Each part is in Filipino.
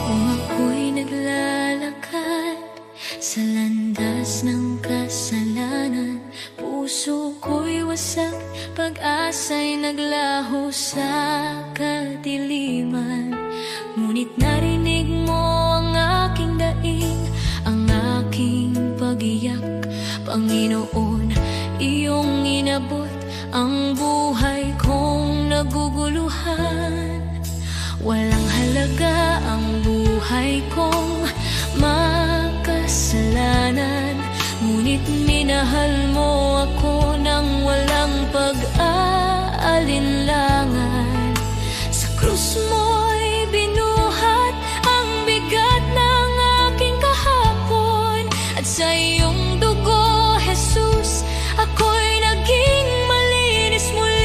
Kung ako'y naglalakad sa landas ng kasalanan, puso ko'y wasak, pag-asa'y naglaho sa kadiliman. Ngunit narinig mo ang aking daing, ang aking pag-iyak. Panginoon, iyong inabot ang buhay kong naguguluhan. Walang halaga ang buhay kong makasalanan, ngunit minahal mo ako nang walang pag-aalinlangan. Sa krus mo'y binuhat ang bigat ng aking kahapon, at sa iyong dugo, Jesus, ako'y naging malinis muli.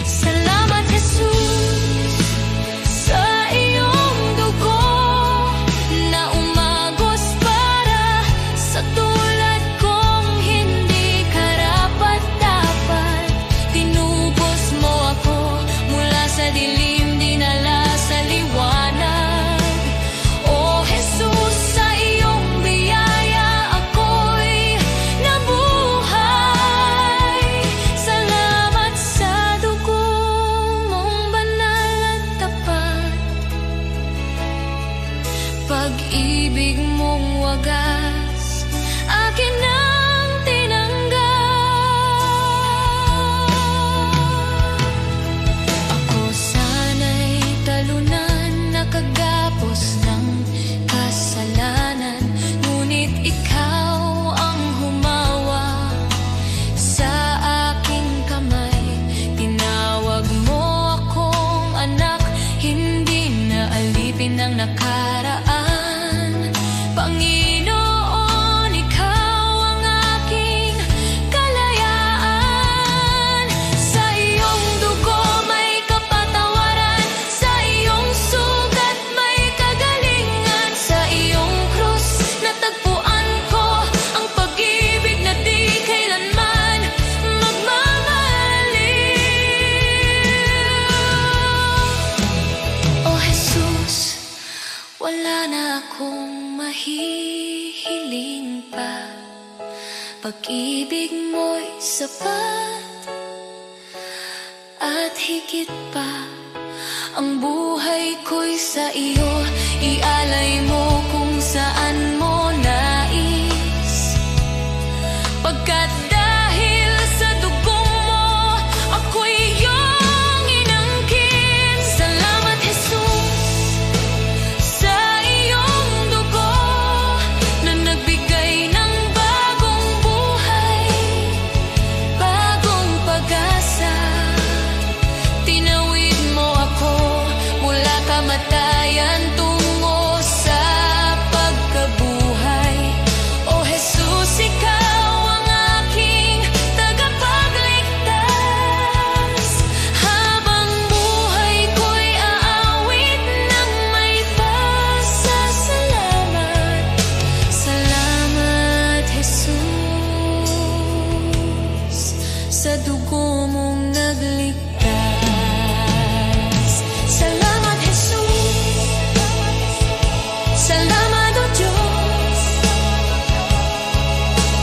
Salamat, Jesus, sa iyong dugo na umagos para sa tulad kong hindi karapat-dapat. Tinubos mo ako mula sa dilim, dinala sa liwanag. O Jesus, sa iyong biyaya ako'y nabuhay. Salamat sa dugo mong banal at tapat, pag-ibig mong wagas, akin ang tinanggap. Ako sana'y talunan, nakagapos ng kasalanan, ngunit ikaw ang humawa sa aking kamay. Tinawag mo akong anak, hindi na alipin ng nakaraan. Panginoon, ikaw ang aking kalayaan. Sa iyong dugo may kapatawaran, sa iyong sugat may kagalingan. Sa iyong krus natagpuan ko ang pag-ibig na di kailanman magmamaliw. O Jesus, wala na akong mahihiling pa, pag-ibig mo'y sapat at higit pa. Ang buhay ko'y sa iyo, ialay mo kung saan mo nais. Pagkat dahil sa dugong mo, ako'y iyong inangkin. Salamat, Jesus, sa iyong dugo na nagbigay ng bagong buhay, bagong pag-asa. Tinawid mo ako mula kamatayan tungo sa pagkabuhay. O Jesus, ikaw ang aking tagapagligtas. Habang buhay ko'y aawit ng may pasasalamat. Salamat, Jesus, sa dugo mong nagligtas. Salamat, Jesus. Salamat, O Diyos,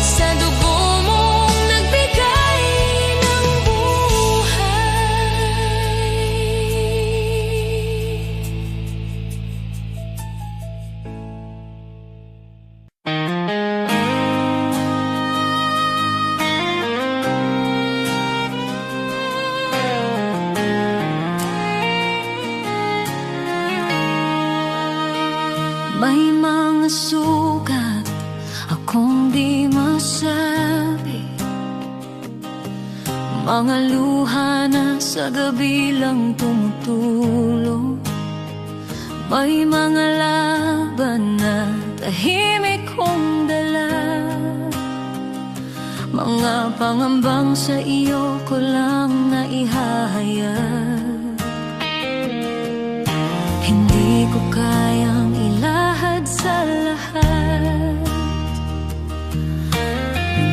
sa dugo mong nagbigay ng buhay. May mga sugat akong di masabi, mga luha na sa gabi lang tumutulong. May mga laban na tahimik kong dala, mga pangambang sa iyo ko lang naihahayag. Hindi ko kayang ilahad sa lahat,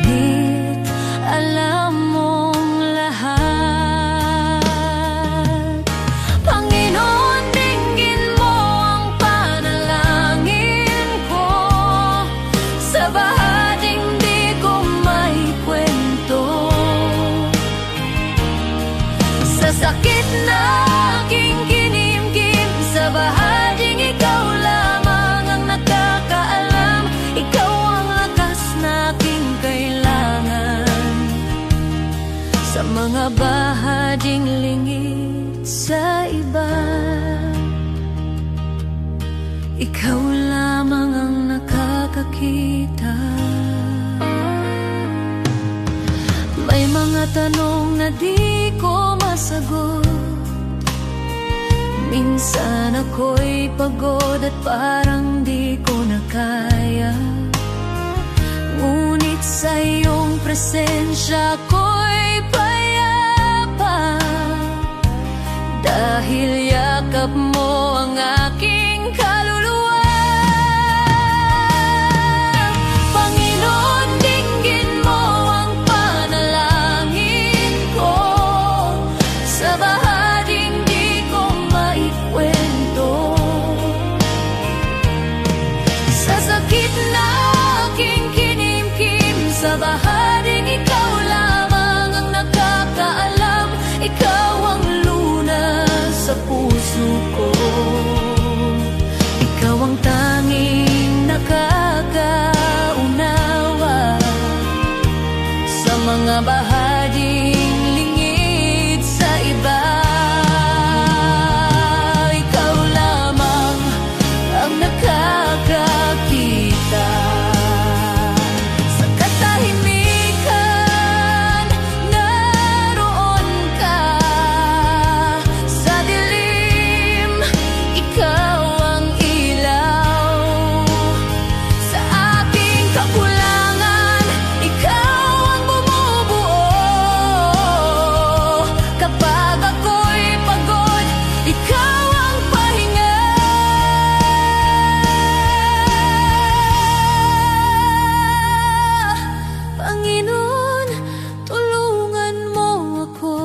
ngunit alam mong lahat. aking kinimkim. Sa bahaging ikaw lamang ang nakakaalam. Ikaw ang lakas na aking kailangan. Sa mga bahaging lingid sa iba, ikaw lamang ang nakakakita. May mga tanong na di ko masagot. Minsan ako'y pagod at parang di ko na kaya. Ngunit sa iyong presensya ako'y payapa. Dahil yakap mo ang aking kaluluwa. Panginoon, dinggin mo ang panalangin ko. Sa bahaging di ko maikwento, sa sakit na aking kinimkim. Sa bahaging ikaw lamang ang nakakaalam. Ikaw ang lunas sa puso ko. Ikaw ang tanging nakakaunawa sa mga bahaging lingid sa iba. Ikaw lamang ang nakakakita. Sa katahimikan, naroon ka. Sa dilim, ikaw ang ilaw. Sa aking kakulangan, ikaw ang bumubuo. Kapag ako'y pagod, ikaw ang pahinga. Panginoon, tulungan mo ako.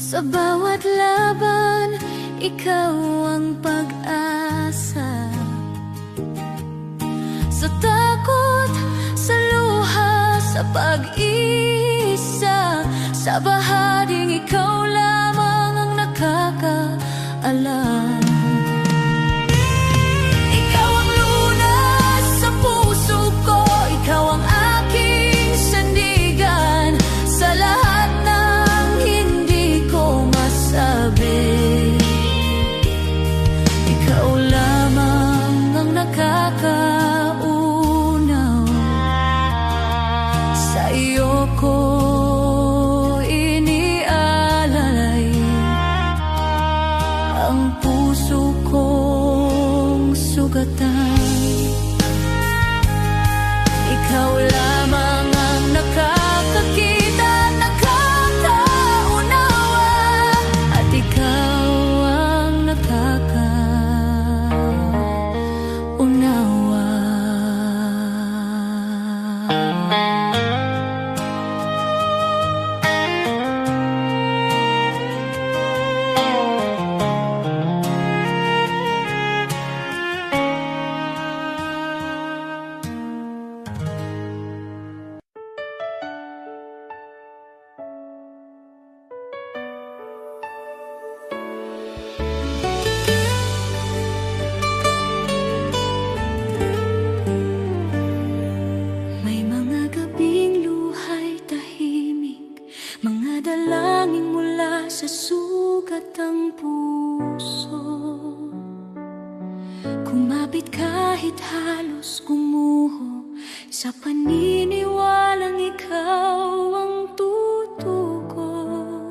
Sa bawat laban, ikaw ang pag-asa. Sa takot, sa luha, sa pag-isa, sa bahaging ikaw lamang ang nakakaalam. Ikaw ang lunas sa puso ko. Ikaw ang aking sandigan. Sa lahat ng hindi ko masabi, ikaw lamang ang nakakaunaw. Sa iyo ko inialalay ang puso kong sugatan. Ikaw lamang ang nakakakita, nakakaunawa, at ikaw ang nakakaunawa. May mga gabing luhay tahimik, mga dalangin mula sa sugat ang puso. Kumapit kahit halos gumuho, sa paniniwalang ikaw ang tutugon.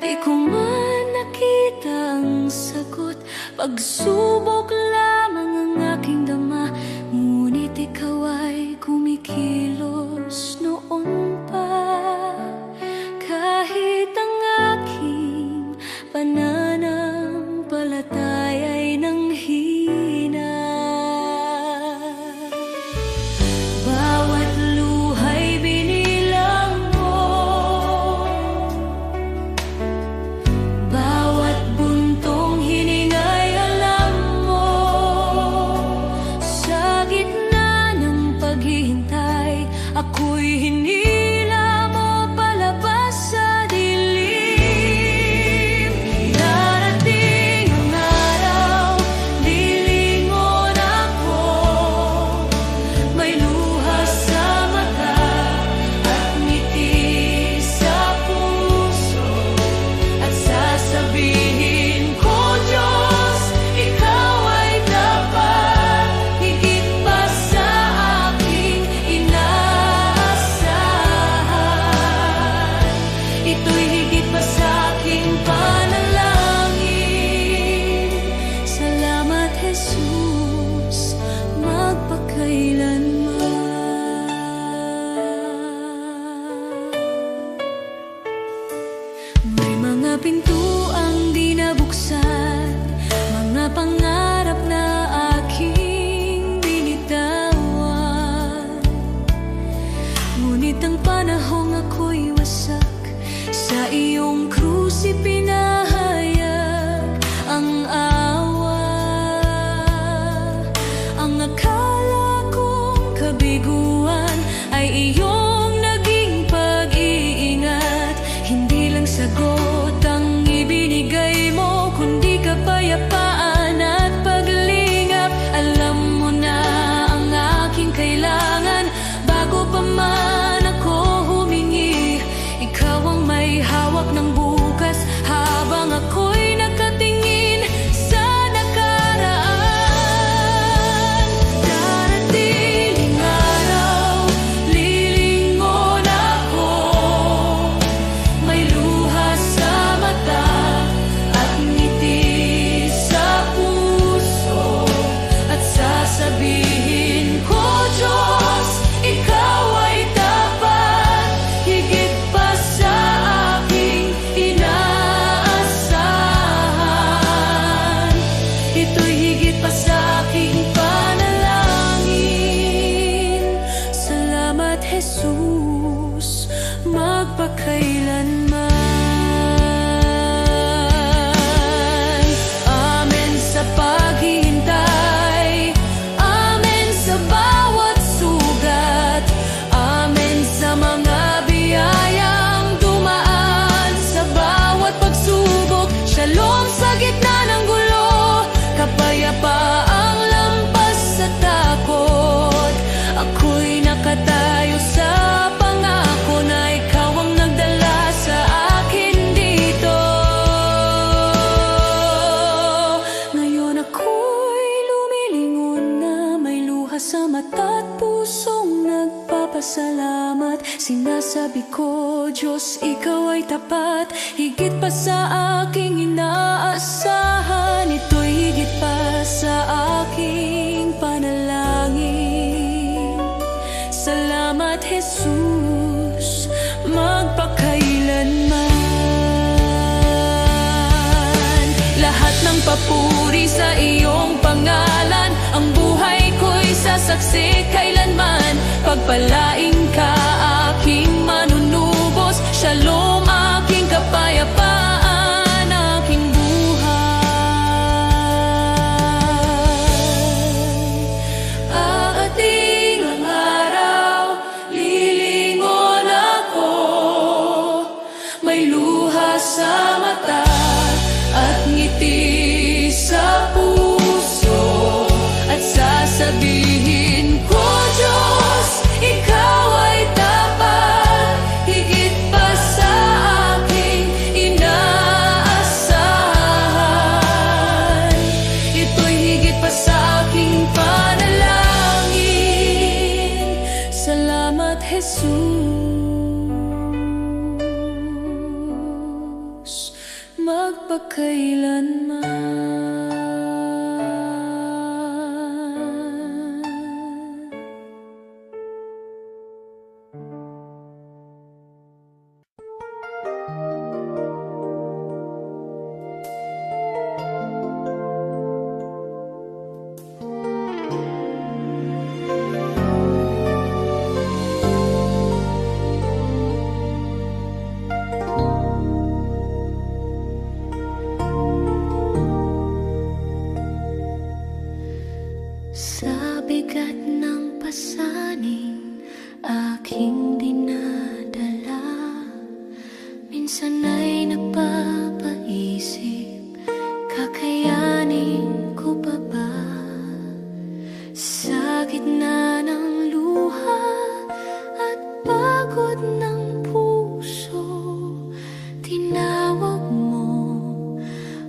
Di ko man nakita ang sagot, pagsubok lamang ang aking dama. Ngunit ikaw ay kumikilos noon pa. Kahit ang aking pananampalataya ay nanghina. Bawat luhay binilang mo, bawat buntong hiningay alam mo. Mga pintuang di nabuksan, mga pangarap na aking binitawan. Ngunit ang panahong ako'y wasak, sa iyong krus ipinahayag ang awa. Ang akala kong kabiguan ay iyong naging pag-iingat. Hindi lang sagot ang ibinigay mo, kundi kapayapaan at paglingap. Alam mo na ang aking kailangan bago pa man ako humingi. Ikaw ang may hawak ng bukas habang ako'y nakatingin sa nakaraan. Darating ang araw, lilingon ako, may luha sa mata at ngiti sa puso, at sasabihin ko, Diyos, ikaw ay tapat, higit pa sa aking inaasahan. Ito'y higit pa sa aking panalangin. Salamat, Jesus, magpakailanman. Amen sa paghihintay, amen sa bawat sugat, amen sa mga biyayang dumaan sa bawat pagsubok. Shalom sa gitna ng gulo, kapayapaang lampas sa takot. Ako'y nakatayo sa pangako na ikaw ang nagdala sa akin dito. Ngayon ako'y lumilingon na may luha sa mata at pusong nagpapasalamat. Sinasabi ko, Diyos, ikaw ay tapat, higit pa sa aking inaasahan. Ito'y higit pa sa aking panalangin. Salamat, Jesus, magpakailanman. Lahat ng papuri sa iyong pangalan, ang buhay ko'y sasaksi kailanman. Pagpalain ka, aking manunubos. Shalom, aking kapayapaan, aking buhay. Aating ang araw, lilingon ako, may luha sa mata at ngiti sa puso, at sasabihin ko, Diyos, ikaw ay tapat, higit pa sa aking inaasahan. Ito'y higit pa sa aking panalangin. Salamat, Jesus, magpakailanman. Sa bigat ng pasaning aking dinadala, minsan ay napapaisip, kakayanin ko pa ba? Sa gitna ng luha at pagod ng puso, tinawag mo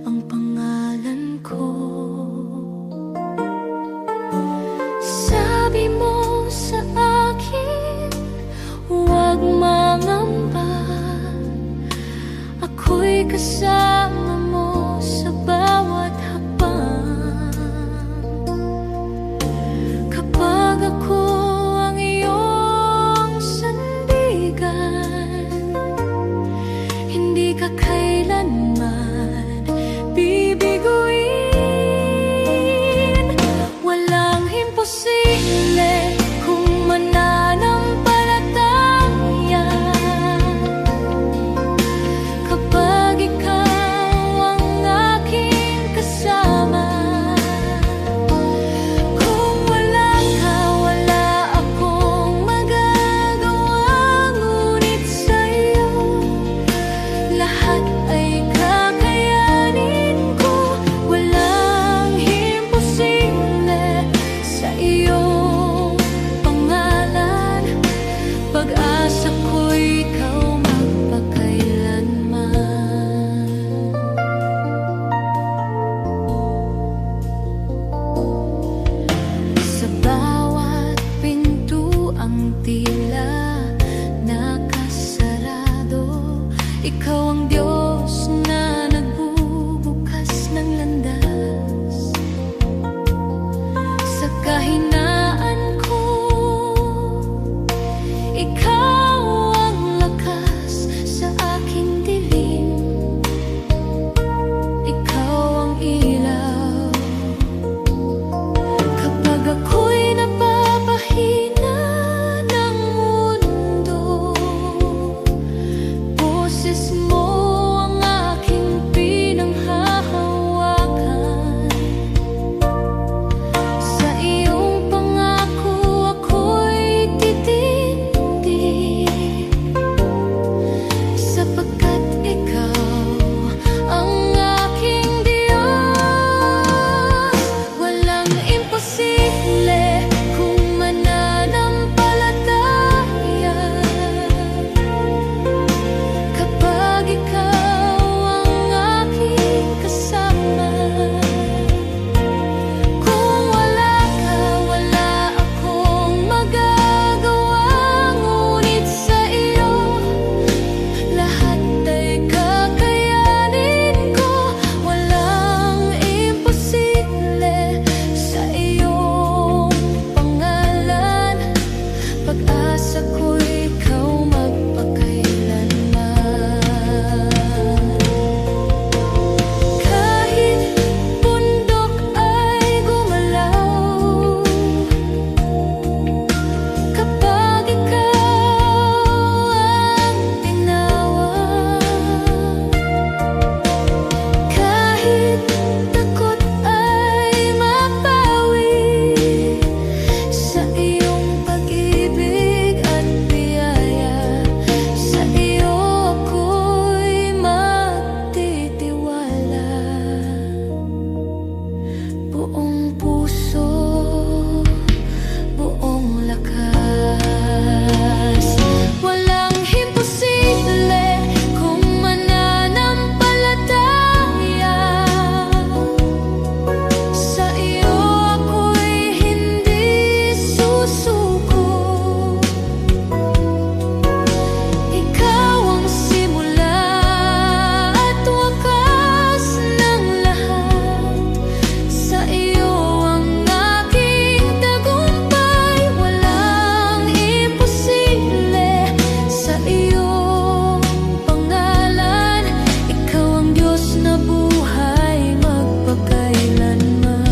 ang pangalan ko. Sabi mo sa akin, huwag mangamba, ako'y kasama mo sa bawat hakbang. Kapag ako ang iyong sandigan, hindi ka kailangan kailanman bibiguin. Walang imposible kung mananampalataya, kapag ikaw ang aking kasama. Kung wala ka, wala akong magagawa, ngunit sa'yo lahat ay kakayanin ko. Walang imposible sa iyong pangalan, pag-asa ko'y ikaw magpakailanman. Sa bawat pintuang tila nakasarado, ikaw ang Diyos na nagbubukas ng landas. Sa kahinaan ko, ikaw ang lakas sa aking dilim. Ikaw ang ilaw kapag ako'y napapahina ng mundo. Boses mo ang aking pinanghahawakan. Sa iyong pangako ako'y titindig, sapagkat ikaw ang aking Diyos. Walang imposible kung mananampalataya, kapag ikaw ang aking kasama. Kung wala ka, wala akong magagawa, ngunit sa iyo lahat ay kakayanin ko. Walang imposible sa iyong pangalan, pag-asa ko'y ikaw magpakailanman. Kahit bundok ay gumalaw, kapag ikaw ang tinawag. Kahit takot ay mapawi sa iyong pag-ibig at biyaya. Sa iyo ako'y magtitiwala. Buong puso, buong lakas. Walang imposible kung mananampalataya. Sa iyo ako'y hindi susuko. Ikaw ang simula at wakas ng lahat. Sa iyo ang aking tagumpay. Walang imposible sa iyong pangalan. Ikaw ang Diyos na buhay magpakailanman.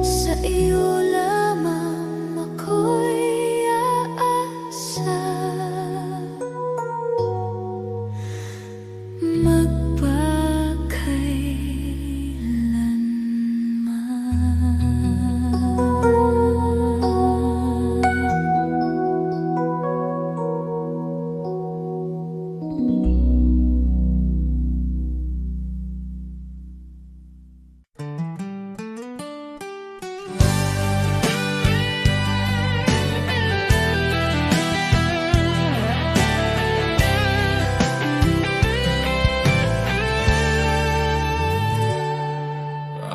Sa iyo lamang ako'y aasa,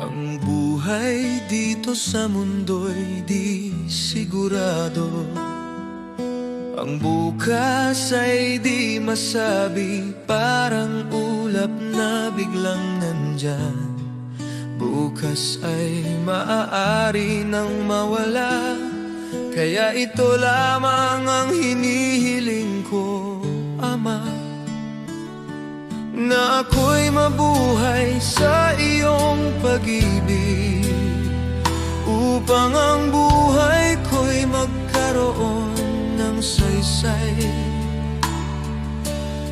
Ang buhay dito sa mundo'y di sigurado. Ang bukas ay di masabi, parang ulap na biglang nandyan. Bukas ay maaari nang mawala, kaya ito lamang ang hinihiling ko, Ama, sa iyong pag-ibig, upang ang buhay ko'y magkaroon ng saysay.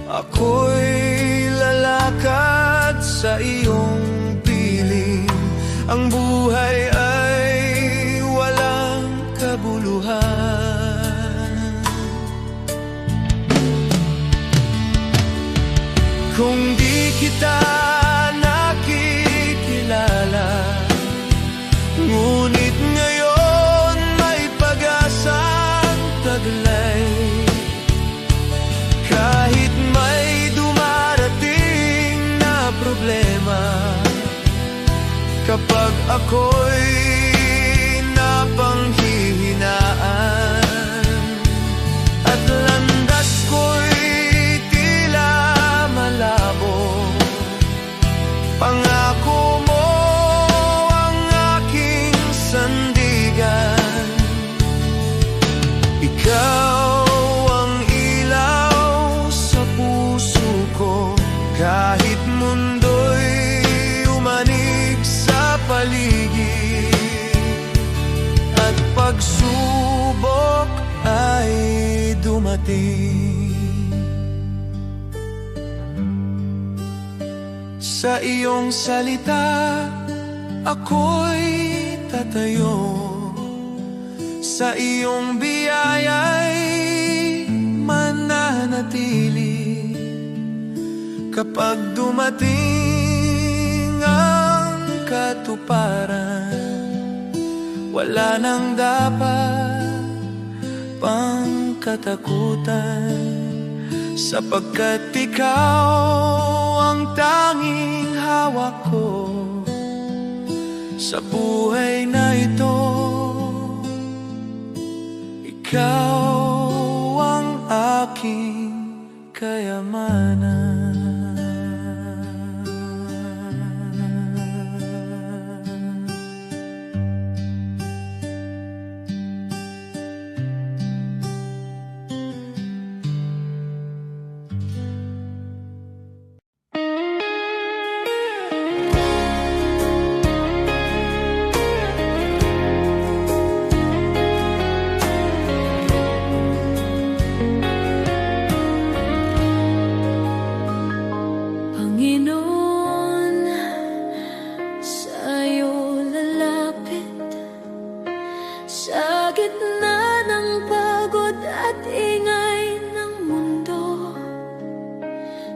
Ako'y lalakad sa iyong piling, ang buhay ay walang kabuluhan. Kung di kita nakikilala, ngunit ngayon may pag-asang taglay. Kahit may dumarating na problema, kapag ako'y napanghihinaan at landas ko'y tila malabo, pangako mo ang aking sandigan. Ikaw ang ilaw sa puso ko, kahit mundo'y umanig sa paligid at pagsubok ay dumating. Sa iyong salita ako'y tatayo, sa iyong biyaya'y mananatili. Kapag dumating ang katuparan, wala nang dapat pang katakutan, sapagkat ikaw ang tanging hawak ko sa buhay na ito. Ikaw ang aking kayamanan.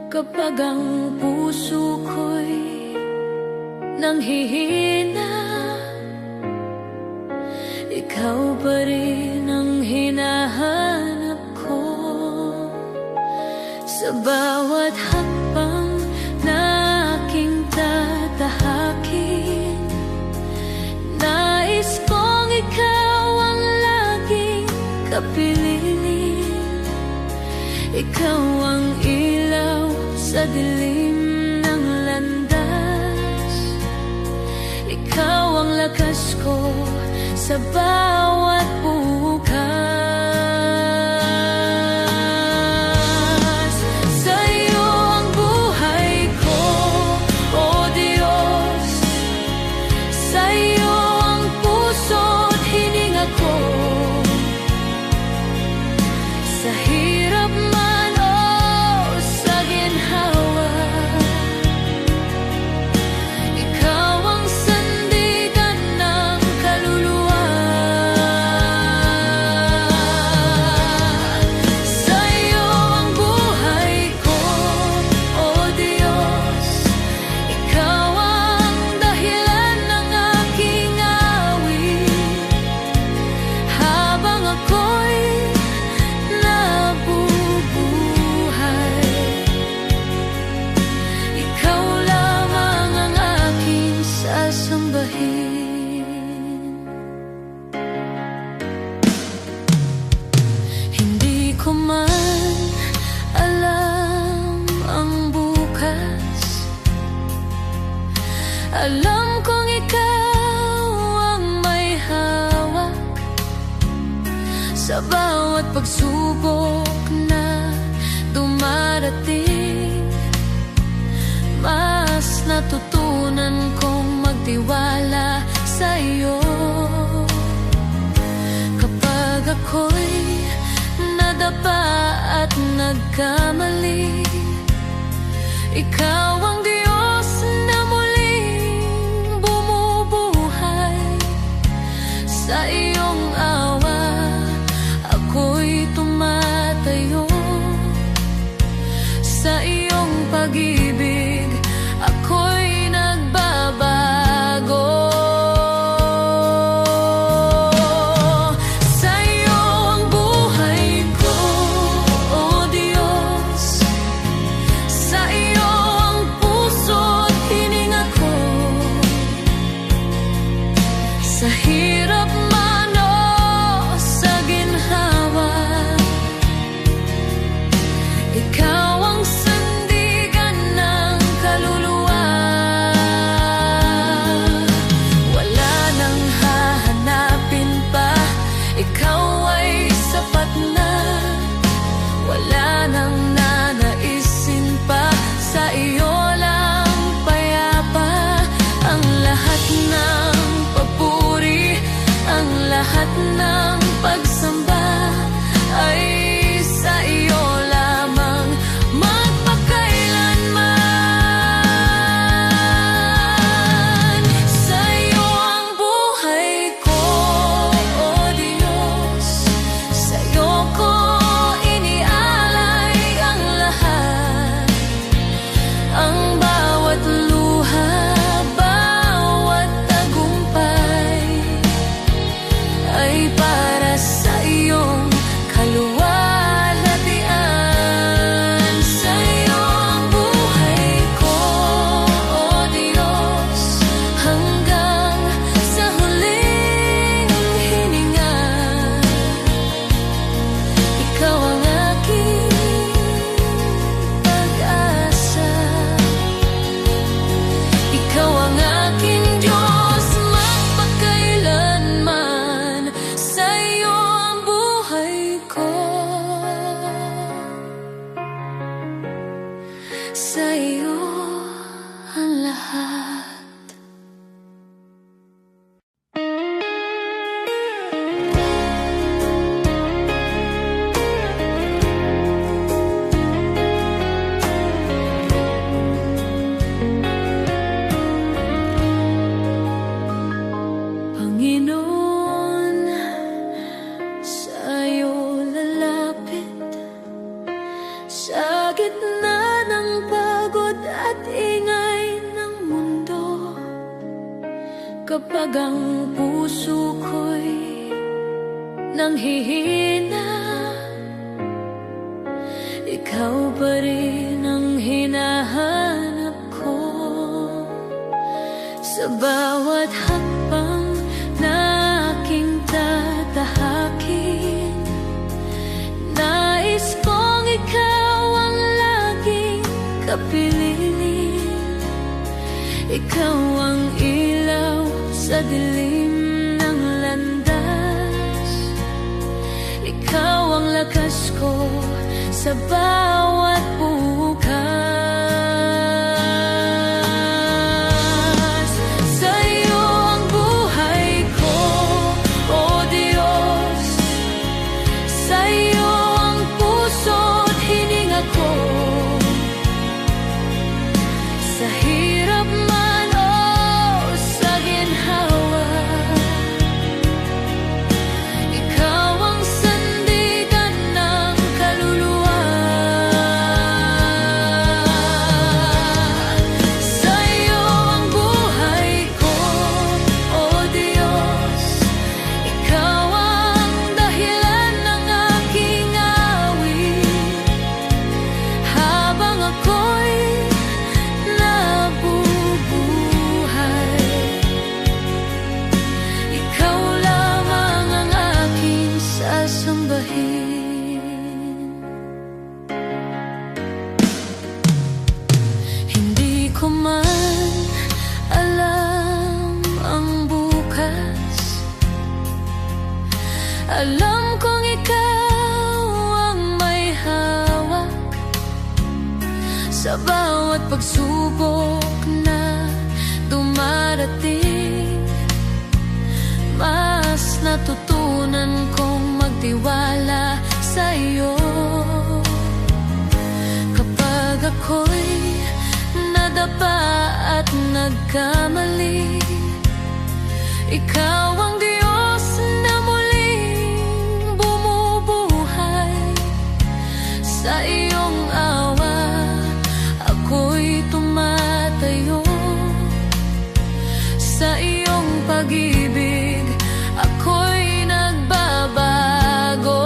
Kapag ang puso ko'y nanghihina, ikaw pa rin ang hinahanap ko. Sa bawat hakbang na aking tatahakin, nais kong ikaw ang laging kapiling. Ikaw ang ilaw sa dilim ng landas, ikaw ang lakas ko sa bawat bukas. Sa iyo ang buhay ko, O Diyos, sa iyo ang puso't hininga ko. Sa hirap man o sa ginhawa, ikaw ang sandigan ng kaluluwa. Sa iyo ang buhay ko, O Diyos, ikaw ang dahilan ng aking awit. Habang ako'y nabubuhay, ikaw lamang ang aking sasambahin. Hindi ko man alam ang bukas, alam kong ikaw ang may hawak sa bawat pagsubok na dumarating. Mas natutunan tiwala sa'yo. Kapag ako'y nadapa at nagkamali, ikaw ang Diyos na muling bumubuhay. Sa iyong awa ako'y tumatayo, sa iyong pag-ibig ako'y nagbabago. Sa iyo ang buhay ko, O Diyos. Sa iyo ang puso't hininga ko. Sa hirap man o sa ginhawa, ikaw ang sandigan ng kaluluwa. Wala nang hahanapin pa, ikaw ay sapat na. Wala nang nanaisin pa, sa iyo lang payapa. Ang lahat ng papuri, ang lahat ng pagsamba ay sa iyo lamang magpakailanman. Sa iyo ang buhay ko, O Diyos. Sa iyo ko inialay ang lahat. Ang bawat luha, bawat tagumpay ay para sa iyong kaluwalhatian. Sa iyo ang buhay ko, O Diyos, hanggang sa huling hininga. Ikaw ang aking pag-asa. Ikaw ang aking Diyos magpakailanman. Sa iyo ang buhay ko. Sa iyo ang lahat. Panginoon, sa iyo lalapit, sa gitna ng pagod at ingay ng mundo. Kapag ang puso ko'y nanghihina, ikaw pa rin ang hinahanap ko. Sa bawat hakbang na aking tatahakin, nais kong ikaw ang laging kapiling. Ikaw ang ilaw sa dilim ng landas. Ikaw ang lakas ko sa bawat bukas. Sa iyo ang buhay ko, O Diyos. Sa iyo ang puso't hininga ko. Sa hirap man o sa ginhawa, ikaw ang sandigan ng kaluluwa. Sa iyo ang buhay ko, O Diyos. Ikaw ang dahilan ng aking awit. Habang ako'y nabubuhay, ikaw lamang ang aking sasambahin. Hindi ko man alam ang bukas, alam kong ikaw ang may hawak. Sa bawat pagsubok na dumaan dumarating, mas natutunan kong magtiwala sa iyo. Kapag ako'y nadapa at nagkamali, ikaw ang Diyos na muling bumubuhay. Sa iyong awa ako'y tumatayo, sa iyong pag-ibig ako'y nagbabago.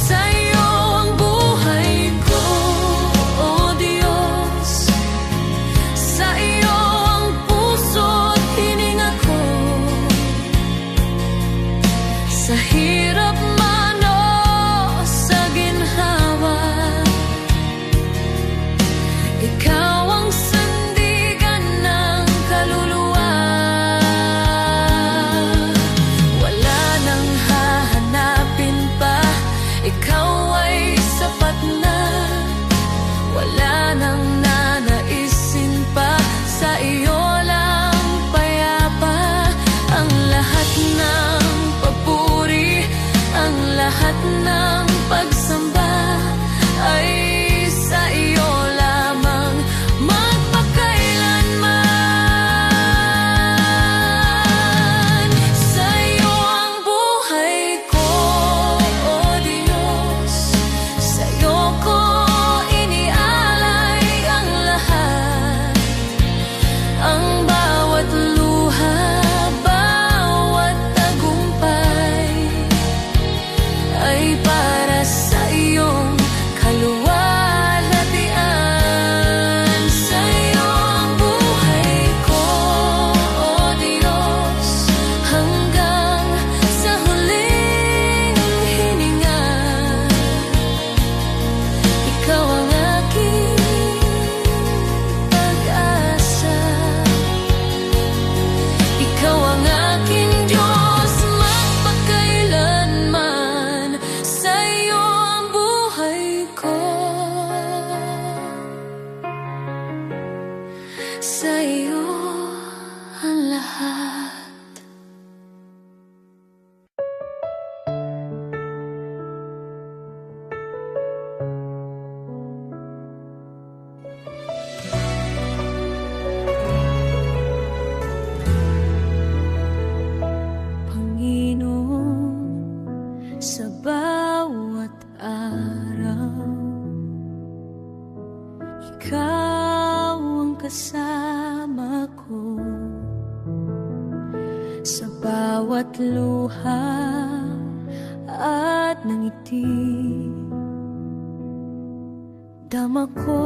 Sa iyo ang buhay ko, O Diyos. Sa iyo ang puso't hininga ko. Sa hirap man o sa ginhawa, ikaw ang sandigan ng kaluluwa. Wala nang hahanapin pa, ikaw ay sapat na. Wala nang nanaisin pa, sa iyo lang payapa. Ang lahat ng papuri, ang lahat ng pagsamba ay sa iyo lamang magpakailanman. Sa iyo ang buhay ko, O Diyos. Sa iyo ko inialay ang lahat, ang bawat luha, bawat tagumpay ay para sa iyong kaluwalhatian. Sa iyo ang buhay ko, O Diyos, hanggang sa huling hininga. Ikaw ang aking pag-asa, ikaw ang aking Diyos magpakailanman. Sa iyo ang buhay ko, sa iyo ang lahat. Panginoon, sa bawat araw, ikaw ang kasama ko. Sa bawat luha at ngiti, dama ko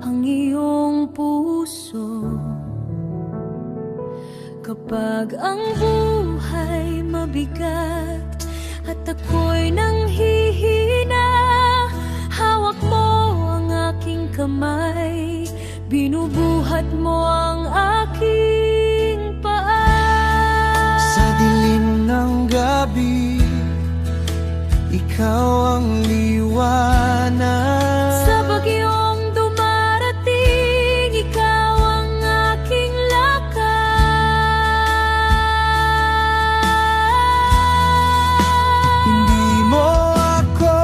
ang iyong puso. Kapag ang buhay mabigat at ako'y nanghihina, hawak mo ang aking kamay, binubuhat mo ang aking paa. Sa dilim ng gabi, ikaw ang liwanag. Sa bagyong dumarating, ikaw ang aking lakas. Hindi mo ako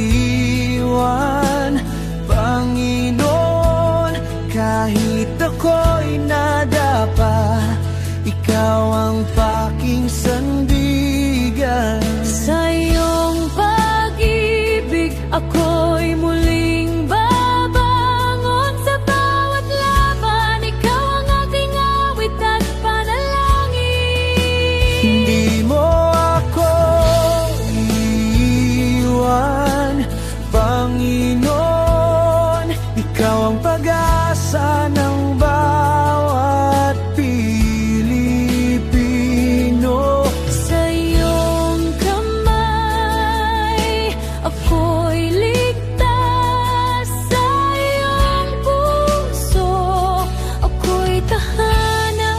iiwan, Panginoon, kahit ako'y nadapa. Ikaw ang paking sandigan. Sa iyong pag-ibig ako'y muling babangon. Sa bawat laban, ikaw ang aking awit at panalangin. Hindi mo ako iiwan, Panginoon, ikaw ang pag-asa ng bawat Pilipino. Sa iyong kamay ako'y ligtas. Sa iyong puso ako'y tahanan.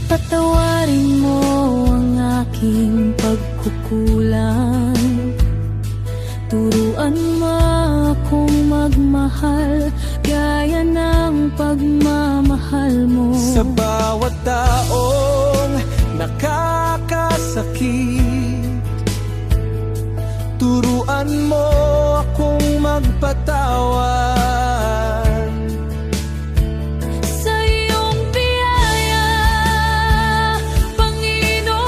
Patawarin mo aking pagkukulang. Turuan mo akong magmahal gaya ng pagmamahal mo. Sa bawat taong nakakasakit, turuan mo akong magpatawad. Sa iyong biyaya, Panginoon,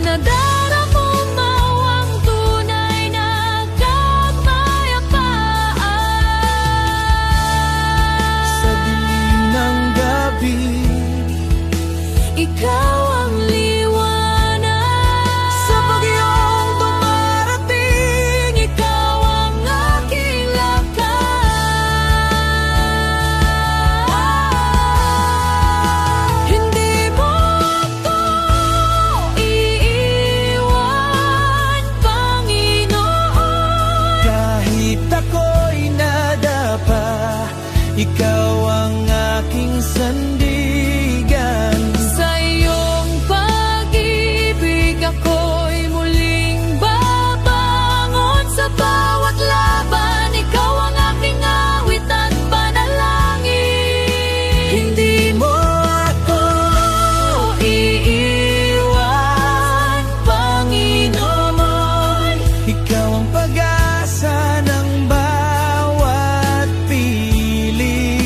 nadaramo mo ang tunay na kapayapaan. Sa dilim ng gabi, Ikaw ang liwanag. sa bagyong dumarating, Ikaw ang aking lakas. Hindi mo ako iiwan, Panginoon. kahit ako'y nadapa, ikaw ang aking sandigan. Sa iyong pag-ibig ako'y muling babangon. Sa bawat laban, ikaw ang aking awit at panalangin. Hindi mo ako iiwan, Panginoon. ikaw ang pag-asa ng bawat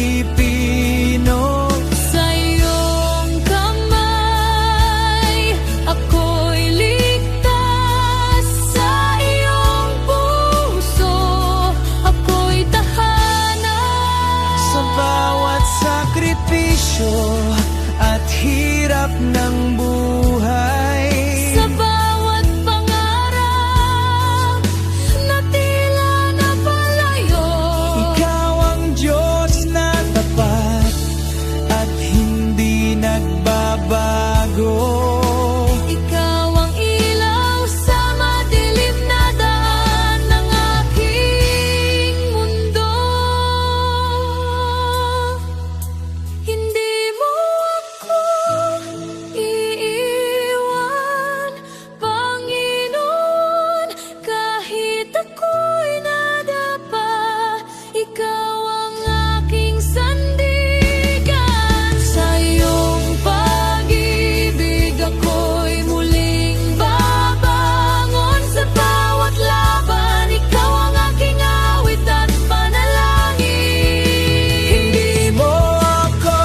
Pilipino. Sa iyong kamay, ako'y ligtas. Sa iyong puso, ako'y tahanan. Sa bawat sakripisyo at hirap ng buhay, Sa bawat pangarap na tila napalayo, ikaw ang Diyos na tapat at hindi nagbabago. ikaw ang ilaw sa madilim na daan ng aking mundo. Hindi mo ako iiwan, Panginoon. Kahit ako'y nadapa, ikaw ang aking sandigan. Sa iyong pag-ibig ako'y muling babangon. Sa bawat laban, ikaw ang aking awit at panalangin. Hindi mo ako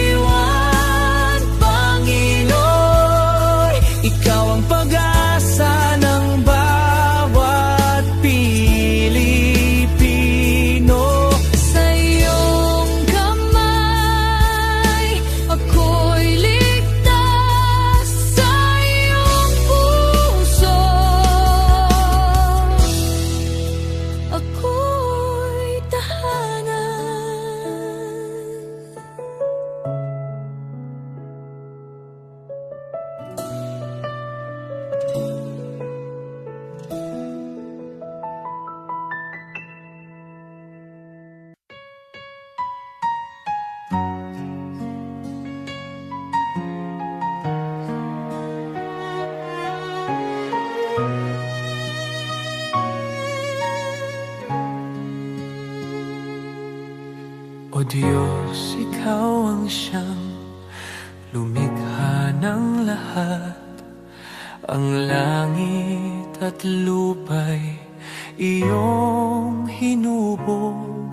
iiwan, Panginoon. ikaw ang pag-asa ng bawat Pilipino. Sa iyong kamay, ako'y ligtas. Sa iyong puso, ako'y tahanan. O Diyos, ikaw ang siyang lumikha ng lahat. Ang langit at lupa'y iyong hinubog.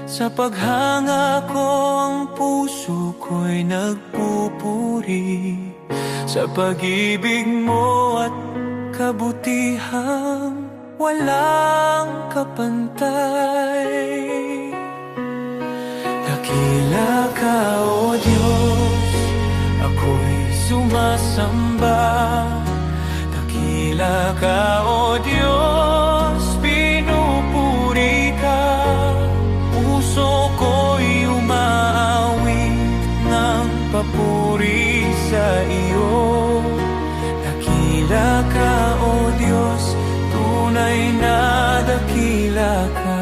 Sa paghanga ko ang puso ko'y nagpupuri sa pag-ibig mo at kabutihang walang kapantay. Dakila ka, O Diyos, ako'y sumasamba. Dakila ka, O Diyos, pinupuri ka. Puso ko'y umaawit ng papuri sa iyo. Dakila ka, O Diyos, tunay na dakila ka.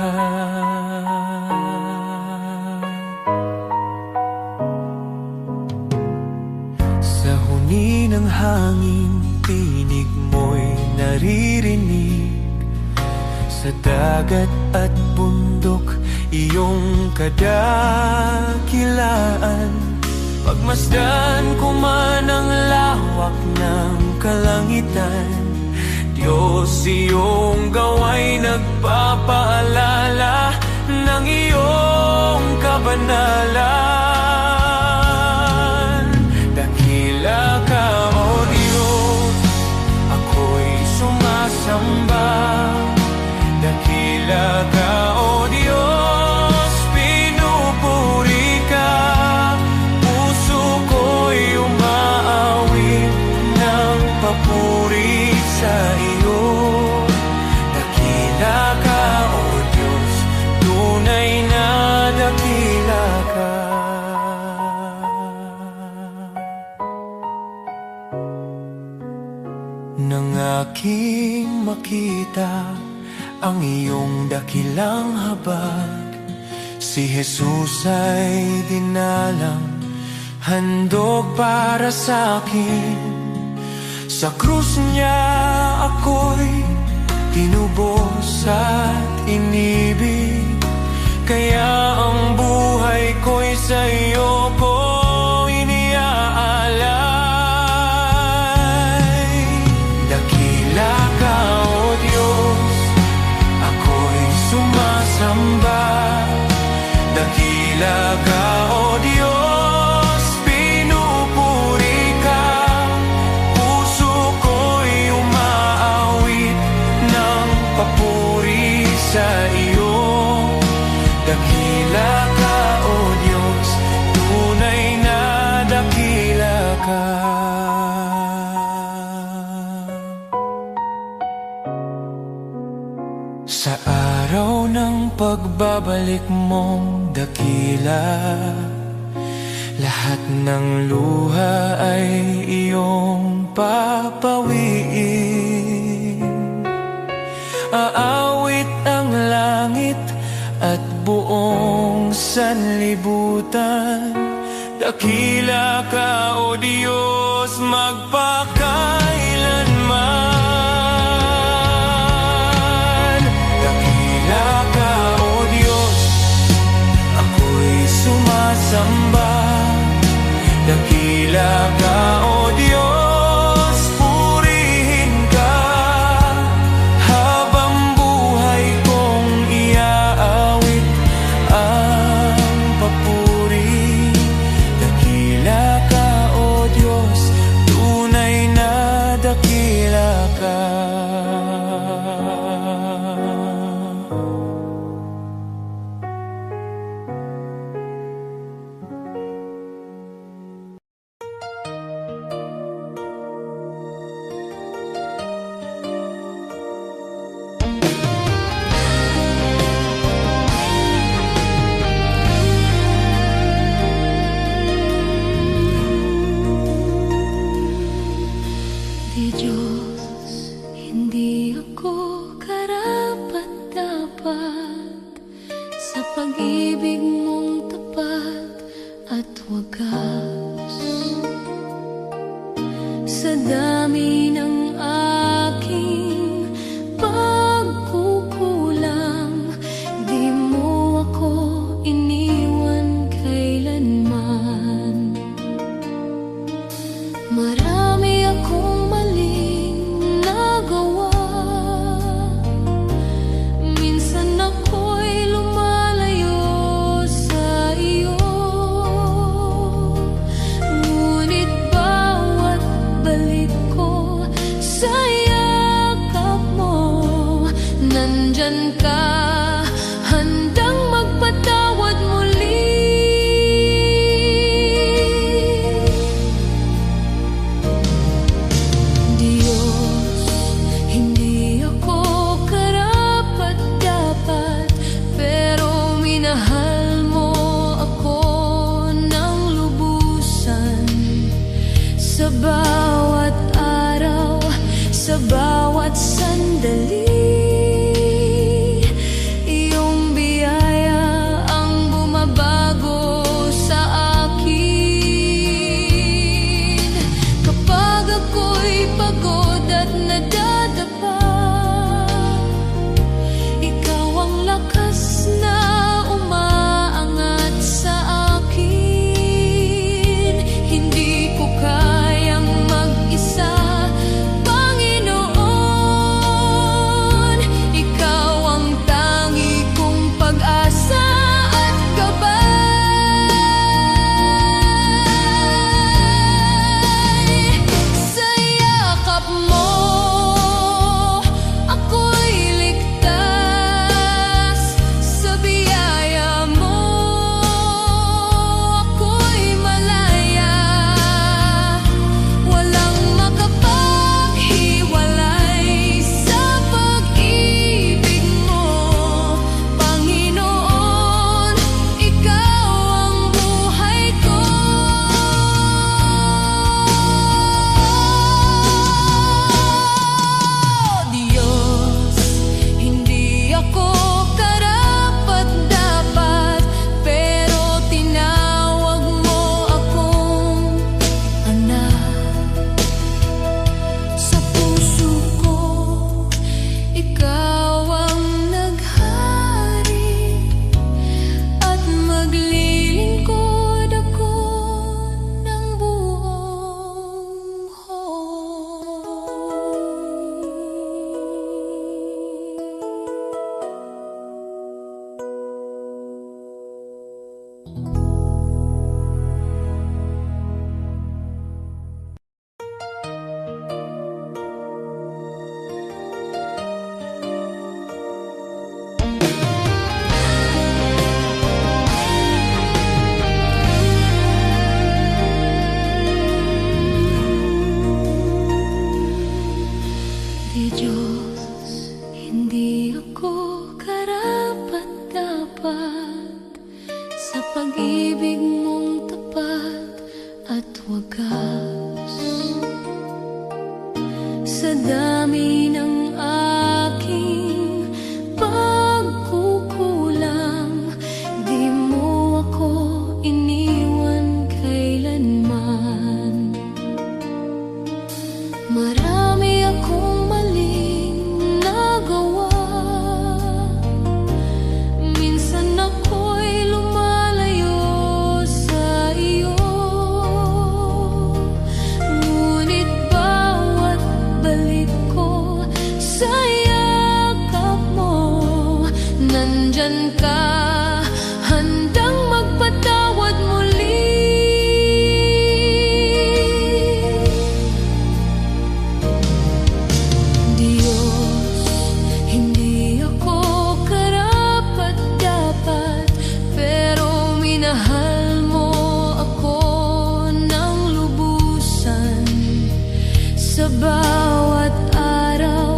at bundok, iyong kadakilaan. Pagmasdan ko man ang lawak ng kalangitan, Diyos, iyong gawa'y nagpapaalala ng iyong kabanalan. Dakila ka, O Diyos, ako'y sumasamba. Dakila ka, O Diyos, pinupuri ka. Puso ko'y umaawit ng papuri sa iyo. Dakila ka, O Diyos, tunay na dakila ka. Nang aking makita ang iyong dakilang habag, si Jesus ay dinalang, handog para sa akin. Sa krus niya ako'y tinubos at inibig, kaya ang buhay ko'y sa iyo ko iniaalay. Dakila ka, O Diyos, ako'y sumasamba. Dakila ka, O Diyos, pinupuri ka. Puso ko'y umaawit ng papuri sa iyo. Dakila ka, O Diyos, tunay na dakila ka. Sa araw ng pagbabalik mong dakila, lahat ng luha ay iyong papawiin. Aawit ang langit at buong sanlibutan. Dakila ka, O Diyos, magpakailanman. Dakila ka, O Diyos, ako'y sumasamba. Dakila ka, O Diyos, purihin ka. Habang buhay kong iaawit ang papuri. Dakila ka, O Diyos, tunay na dakila ka. Di Diyos, hindi ako karapat-dapat sa pag-ibig mong tapat at wagas. Sa dami ng aking pagkukulang, di mo ako iniwan kailanman. Marami akong maling nagawa, minsan ako'y lumalayo sa iyo. Ngunit bawat balik ko dapat sa pag-ibig mong tapat at wagas. Sa dami ng aking pagkukulang, di mo ako iniwan kailanman. Marami akong maling nagawa, minsan ako'y lumalayo sa iyo. Ngunit bawat balik ko sa yakap mo, nandyan ka, handang magpatawad muli. Diyos, hindi ako karapat-dapat, pero minahal mo ako ng lubusan. Sa bawat araw,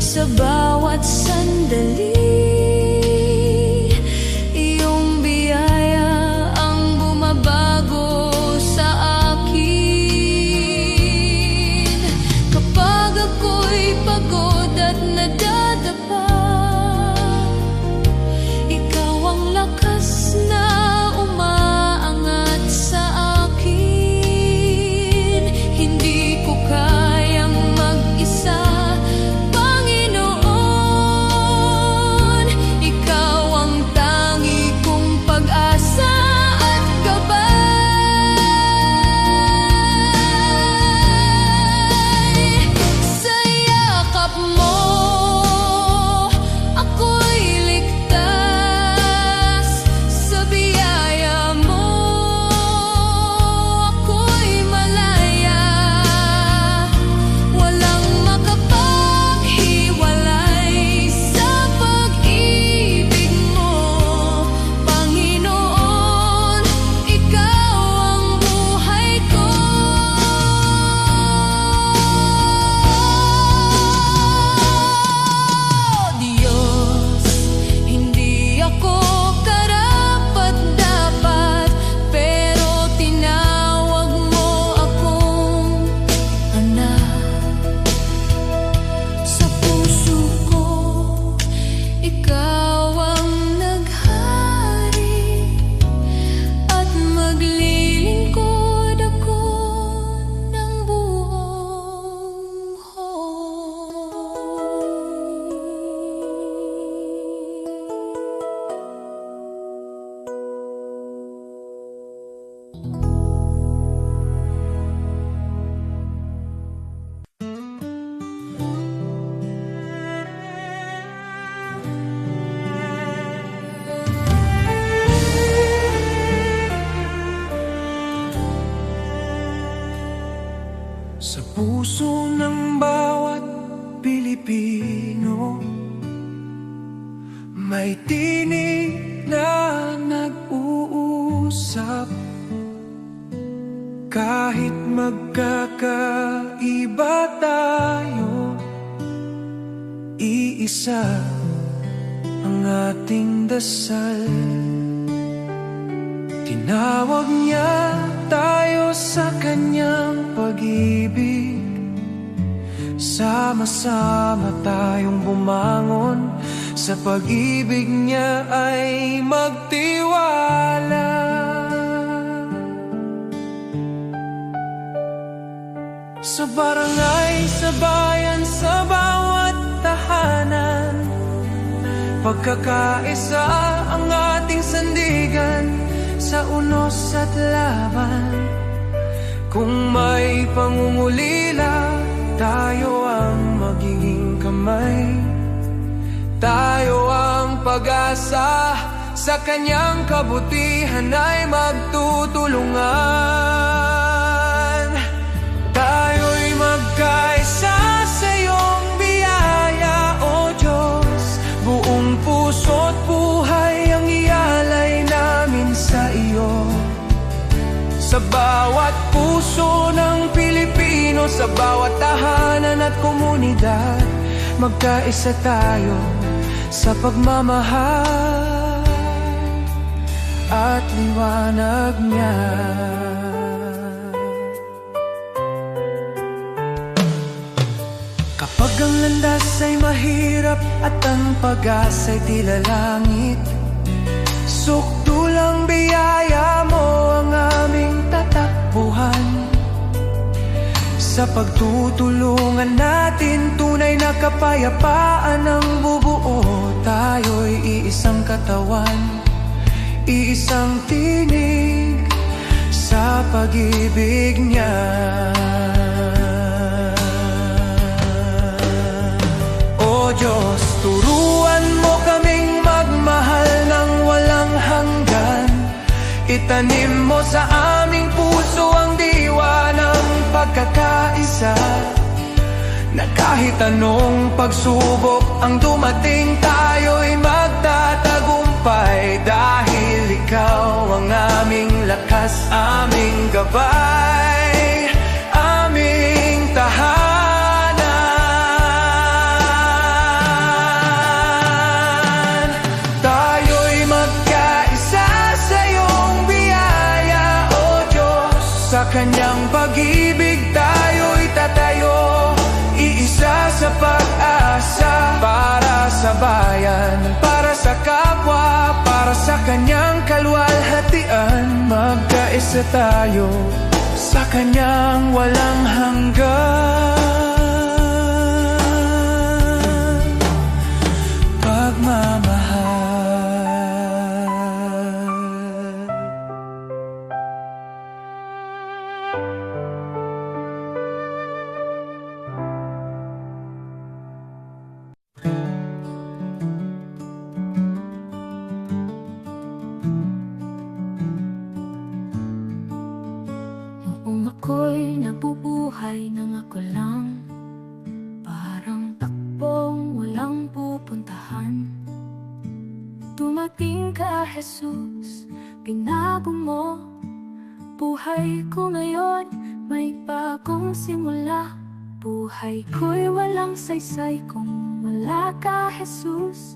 sa bawat sandali, iyong biyaya ang bumabago sa akin. Kapag ako'y pagod at nadadapa, ikaw ang lakas na umaangat sa akin. Hindi ko kayang mag-isa, Panginoon. Ikaw ang tangi kong pag-asa at gabay. Sa yakap mo, ako'y ligtas. Sa biyaya mo, ako'y malaya. Walang makapaghiwalay sa pag-ibig mo, Panginoon. Ikaw ang buhay ko. Diyos, hindi ako karapat-dapat, pero tinawag mo akong anak. Sa puso ko, ikaw ang naghari, at maglilingkod ako ng buong Sa puso ng bawat Pilipino, may tinig na nag-uusap. Kahit magkakaiba tayo, iisa ang ating dasal. Tinawag niya tayo sa kanyang pag-ibig. Sama-sama tayong bumangon, sa pag-ibig niya ay magtiwala. Sa barangay, sa bayan, sa bawat tahanan, pagkakaisa ang ating sandigan. Sa unos at laban, kung may pangungulila, tayo ang magiging kamay. Tayo ang pag-asa, sa kanyang kabutihan ay magtutulungan. Tayo'y magkaisa sa iyong biyaya, O Diyos. Buong puso't buhay ang ialay namin sa iyo. Sa bawat puso ng Pilipino, sa bawat tahanan at komunidad, magkaisa tayo sa pagmamahal. at liwanag niya. Kapag ang landas ay mahirap at ang pag-asa'y tila langit, sukdulang biyaya mo ang aming tatakbuhan. Sa pagtutulungan natin, tunay na kapayapaan ang bubuo. Tayo'y iisang katawan, iisang tinig sa pag-ibig niya. O Diyos, turuan mo kaming magmahal ng walang hanggan. Itanim mo sa aming puso ang diwa ng pagkakaisa, na kahit anong pagsubok ang dumating, tayo'y magtatagumpay. Dahil ikaw ang aming lakas, aming gabay, aming tahanan. Tayo'y magkaisa sa iyong biyaya, O Diyos. Sa kanyang pag-ibig tayo'y tatayo, iisa sa pag-asa. Para sa bayan, para sa kapwa, para sa kanyang kaluwalhatian. Magkaisa tayo sa kanyang walang hanggan pagmamahal. Noong ako'y nabubuhay nang ako lang, parang takbong walang pupuntahan. Dumating ka, Jesus, binago mo buhay ko ngayon, may bagong simula. Buhay ko'y walang saysay kung wala ka, Jesus.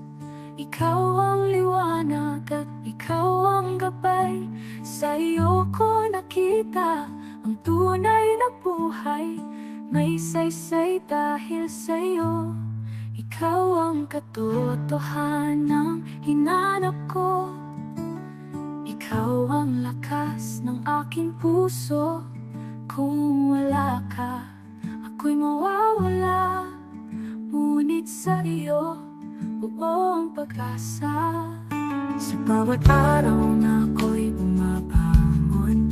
Ikaw ang liwanag at ikaw ang gabay. Sa iyo ko nakita ang tunay na buhay. May saysay dahil sa iyo. Ikaw ang katotohanang hinanap ko. Ikaw ang lakas ng aking puso. Kung wala ka, ako'y mawawala. Ngunit sa iyo, buo ang pag-asa. Sa bawat araw na ako'y bumabangon,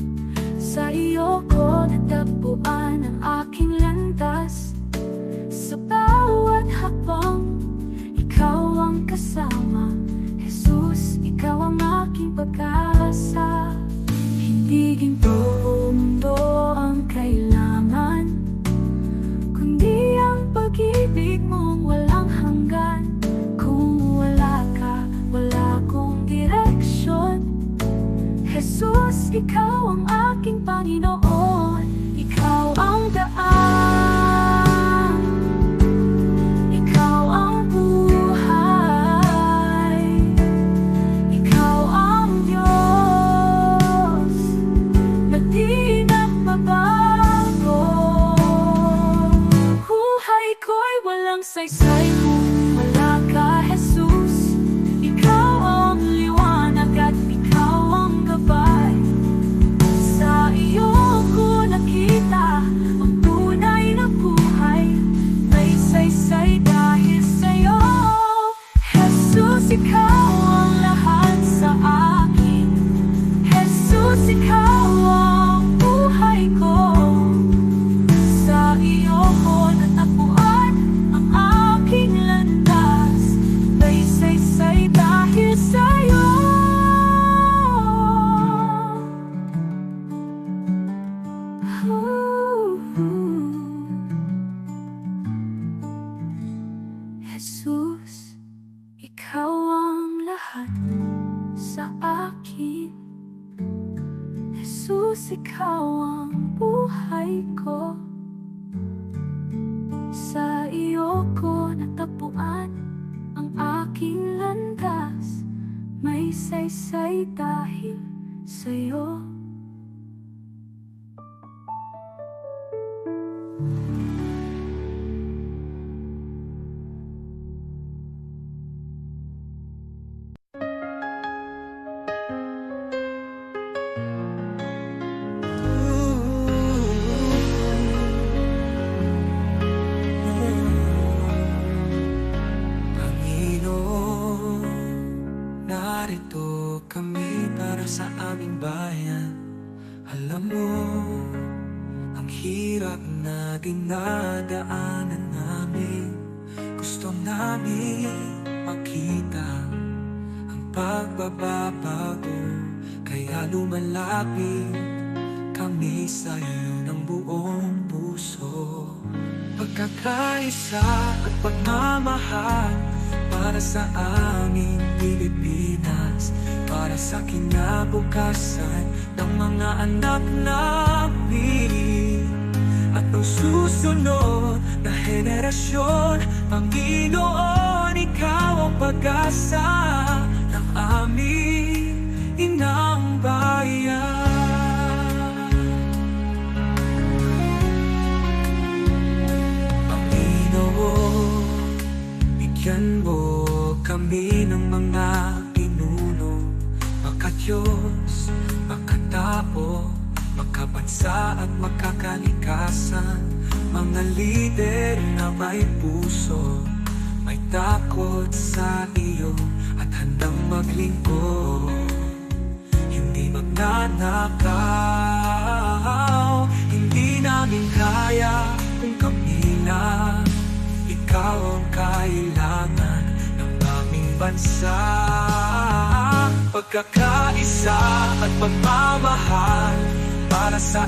sa iyo ko natagpuan ang aking landas. Sa bawat hakbang, ikaw ang kasama. Jesus, ikaw ang aking pag-asa. Hindi ginto o mundo ang kailangan, kundi ang pag-ibig mong walang hanggan. Kung wala ka, wala akong direksyon. Jesus, ikaw ang aking Panginoon. Ikaw ang daan, ikaw ang buhay, ikaw ang Diyos na di nagbabago. Buhay ko'y walang saysay kung wala ka, Jesus. Ikaw ang liwanag at ikaw ang gabay. Sa iyo ko nakita ang tunay na buhay. May saysay dahil sa iyo. Jesus, ikaw ang lahat sa akin. Jesus, ikaw ang buhay ko. Sa iyo ko natagpuan ang aking landas. May saysay dahil sa iyo. Jesus, ikaw ang lahat sa akin. Jesus, ikaw ang buhay ko. Sa iyo ko natagpuan ang aking landas. May saysay dahil sa'yo. Panginoon, narito kami para sa aming bayan. Alam mo, ang hirap na dinadaanan namin. Gusto namin makita ang pagbabago, kaya lumalapit kami sa'yo ng buong puso. Pagkakaisa at pagmamahal para sa aming Pilipinas, para sa kinabukasan ng mga anak namin at ng susunod na henerasyon. Panginoon, ikaw ang pag-asa ng aming inang bayan. Bigyan mo kami ng mga pinuno, makadiyos, makatao, makabansa at makakalikasan. Mga lider na may puso, may takot sa iyo at handang maglingkod. Hindi magnanakaw, hindi namin kaya kung kami lang. Ikaw ang kailangan ng aming bansa. Pagkakaisa at pagmamahal para sa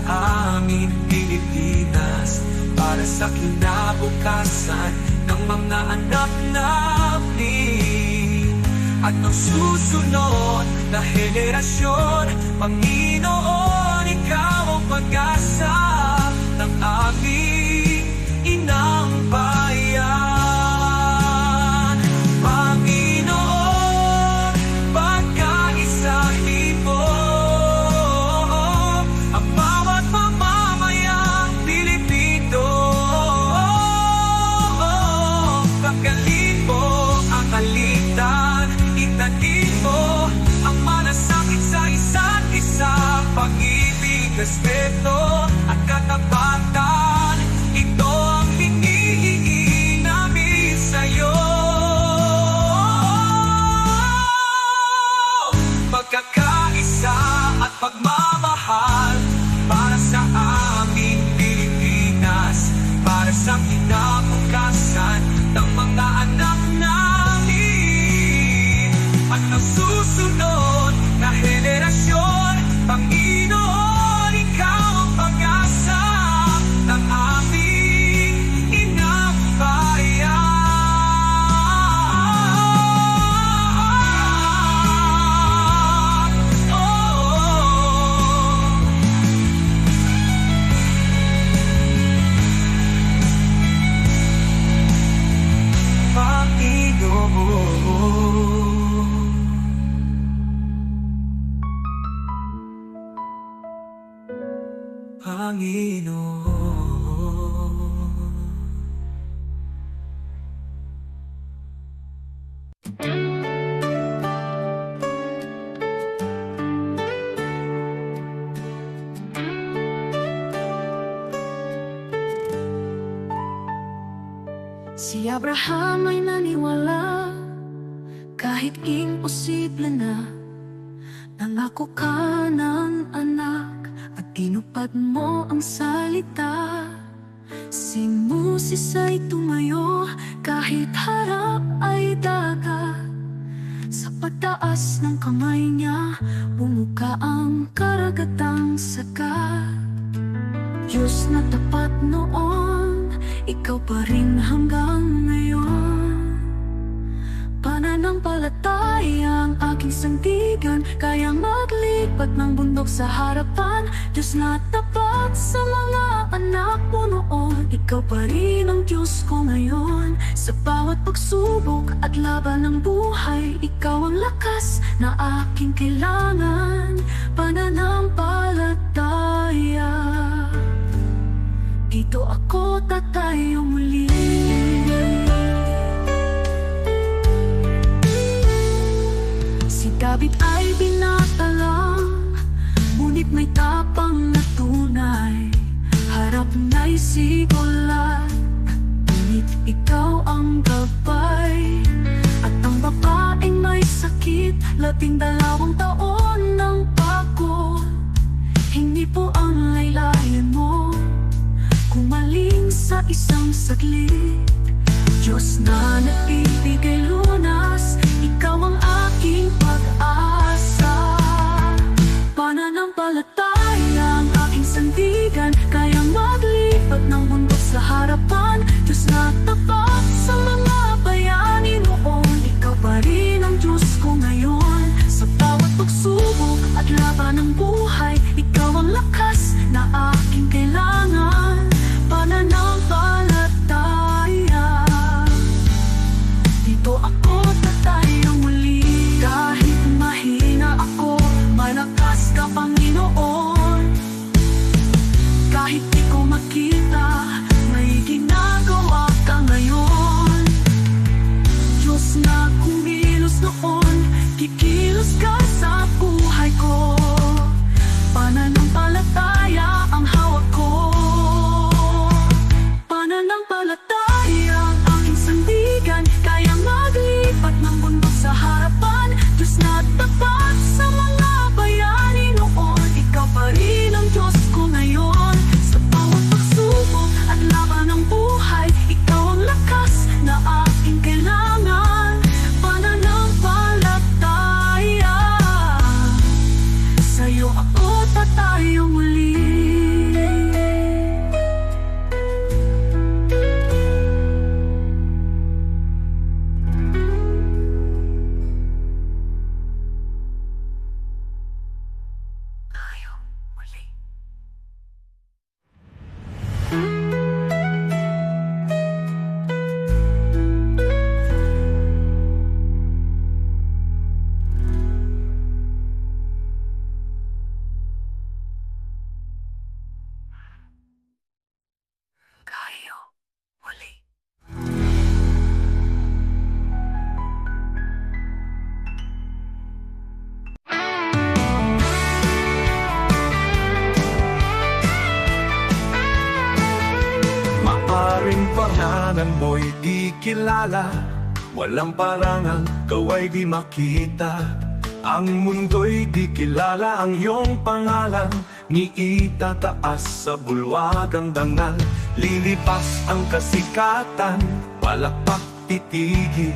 aming Pilipinas, para sa kinabukasan ng mga anak namin at ng susunod na henerasyon. Panginoon, ikaw ang pag-asa ng aming inang bayan. Panginoon, pagkaisa-libo ang bawat mamamayang Pilipino. Pagkalin mo ang alitan, itanin mo ang malasakit sa isa't isa. Pag-ibig, respeto at katapatan, ito ang hinihingi namin sa'yo. Pagkakaisa at pagmamahal para sa aming Pilipinas, para sa kinabukasan ng mga anak namin at ng susunod na henerasyon. Panginoon, ikaw ang pag-asa ng aming inang bayan. Si Abraham ay naniwala kahit imposible na. Nangako ka ng anak at tinupad mo ang salita. Si Moses ay tumayo kahit harap ay dagat. Sa pagtaas ng kamay niya, bumuka ang karagatang sagat. Diyos na tapat noon, ikaw pa rin hanggang ngayon. Pananampalataya ang aking sandigan, kayang maglipat ng bundok sa harapan. Diyos na tapat sa mga anak mo noon, ikaw pa rin ang Diyos ko ngayon. Sa bawat pagsubok at laban ng buhay, ikaw ang lakas na aking kailangan. Pananampalataya, dito ako tatayo muli. Si David ay binata lang, ngunit may tapang na tunay. Harap na'y sigulat, ngunit ikaw ang gabay. At ang babaeng may sakit, 12 taon ng pagod. Hindi po ang laylayan mo kumaling sa isang saglit. Diyos na nagbibigay lunas, ikaw ang aking pag-asa. Pananampalataya ang aking sandigan, kayang maglipat ng bundok sa harapan. Diyos na tapat sa mga bayani noon, ikaw pa rin ang Diyos ko ngayon. Sa bawat pagsubok at laban ng buhay, ikaw ang lakas na aking kailangan. Pananampalataya, dito ako tatayo muli. Kahit mahina ako, malakas ka Panginoon. Kahit di ko makita, may ginagawa ka ngayon. Diyos na kumilos noon, kikilos ka sa buhay ko. Pananampalataya ang hawak ko. Pananampalataya ang aking sandigan, kayang maglipat ng bundok sa harapan. Diyos na tapat sa mga bayani noon, ikaw pa rin ang Diyos ko ngayon. Sa bawat pagsubok at laban ng buhay, ikaw ang lakas na aking kailangan. Pananampalataya, sa'yo ako tatayo muli. Tayo muli. Tayo muli. Maaring pangalan mo'y di kilala, walang parangal, kaway di makita. Ang mundo'y di kilala ang iyong pangalan, ni itataas sa bulwagang dangal. Lilipas ang kasikatan, palakpak titigil,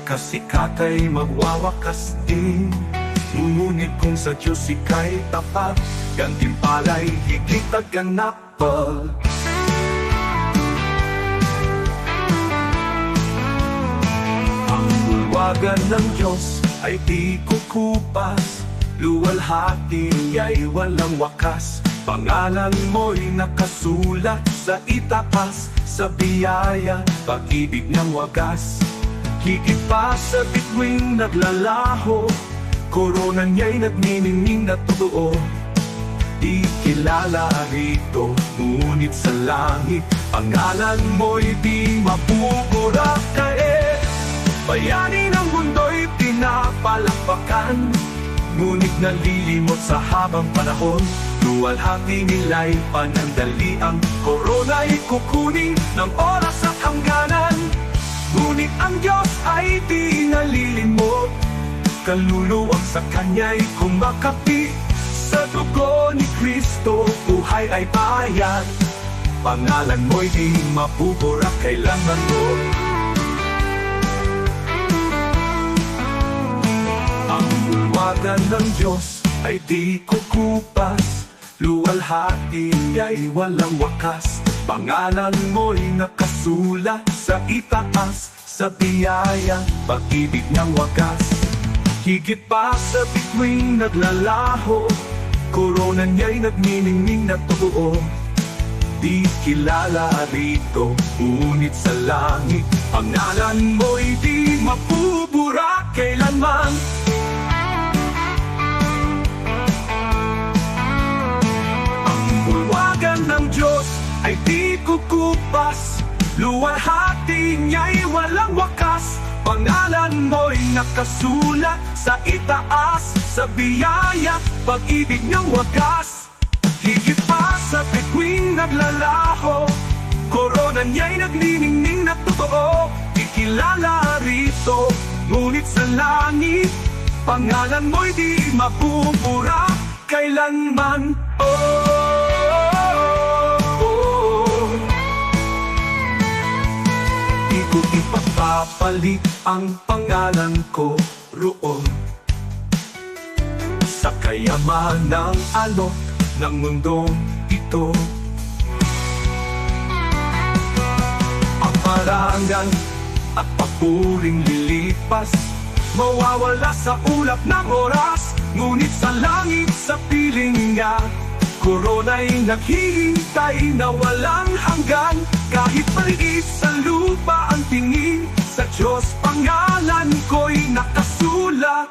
kasikatay magwawakas din. Ngunit kung sa Diyos ika'y tapat, gantimpala'y higit at ganapal. Ang bulwagan ng Diyos ay di kukupas, luwalhati ay walang wakas. Pangalan mo'y nakasulat sa itaas, sa biyaya, pag-ibig ng wagas. Higit pa sa bituing naglalaho, korona niya'y nagniningning na totoo. Di kilala rito, ngunit sa langit, pangalan mo'y di mabubura. Kahit bayani ng mundo'y pinapalakpakan, ngunit nalilimot sa habang panahon. Luwalhati nila'y panandaliang, korona'y kukunin ng oras at hangganan. Ngunit ang Diyos ay di nalilimot, kaluluwang sa Kanya'y kumakapi. Sa dugo ni Kristo, buhay ay bayad. Pangalan mo'y di mabubura kailanman mo. Ang bulwagan ng Diyos ay di kukupas, luwalhati ay walang wakas. Pangalan mo'y nakasulat sa itaas, sa biyaya, pag-ibig niyang wagas. Higit pa sa bituing naglalaho, korona niya'y nagniningning na totoo. Di kilala rito, ngunit sa langit pangalan mo'y di mapubura kailanman. Ang bulwagan ng Diyos ay di kukupas, luwalhati niya'y walang wakas. Pangalan mo'y nakasulat sa itaas, sa biyaya, pag-ibig niyang wagas. Higit pa sa bituing naglalaho, korona niya'y nagniningning na totoo. Ikilala rito, ngunit sa langit pangalan mo'y di mapupura kailanman. Di ko ipapapalit ang pangalan ko roon sa kayaman ng alok ng mundong ito. Ang parangal at papuring lilipas, mawawala sa ulap ng oras. Ngunit sa langit, sa piling niya, korona'y naghihintay na walang hanggan. Kahit maliit sa lupa ang tingin, sa Diyos pangalan ko'y nakasulat.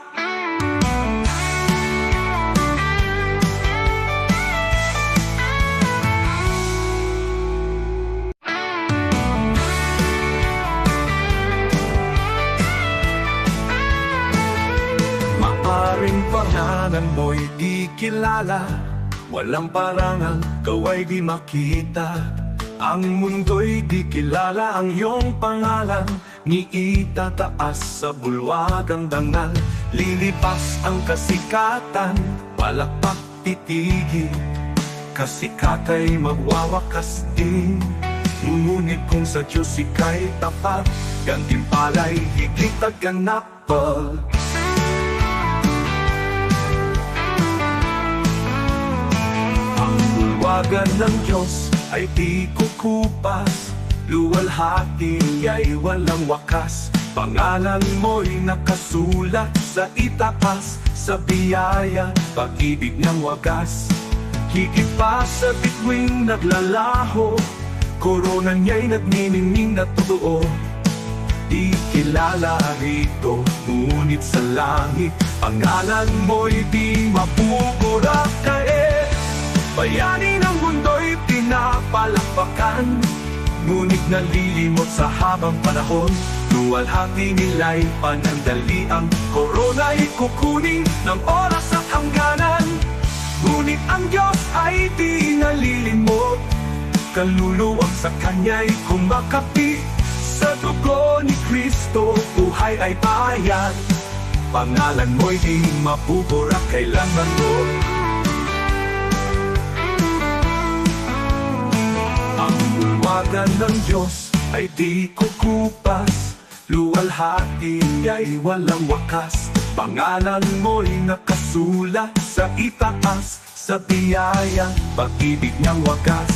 Maaring pangalan mo'y di kilala, walang parangal, kawa'y di makita. Ang mundo'y di kilala ang iyong pangalan, ni itataas sa bulwagang dangal. Lilipas ang kasikatan, palakpak titigil, kasikata'y magwawakas din. Ngunit kung sa Diyos ika'y tapat, gantimpala'y higit at ganapal. Bulwagan ng Diyos ay di kukupas, luwalhati niya'y walang wakas. Pangalan mo'y nakasulat sa itaas, sa biyaya, pag-ibig ng wagas. Higit pa sa bituing naglalaho, korona niya'y nagniningning na totoo. Di kilala rito, ngunit sa langit pangalan mo'y di mapupura bayani ng mundo'y pinapalakpakan, ngunit nalilimot sa habang panahon. Luwalhati nila'y panandaliang, korona'y kukunin ng oras at hangganan. Ngunit ang Diyos ay di nalilimot, kaluluwang sa Kanya'y kumakapi. Sa dugo ni Kristo, buhay ay bayan. Pangalan mo'y di mapupura kailanman mo. Bulwagan ng Diyos ay di kukupas, luwalhati niya'y walang wakas. Pangalan mo'y nakasulat sa itaas, sa biyaya, pag-ibig niyang wagas.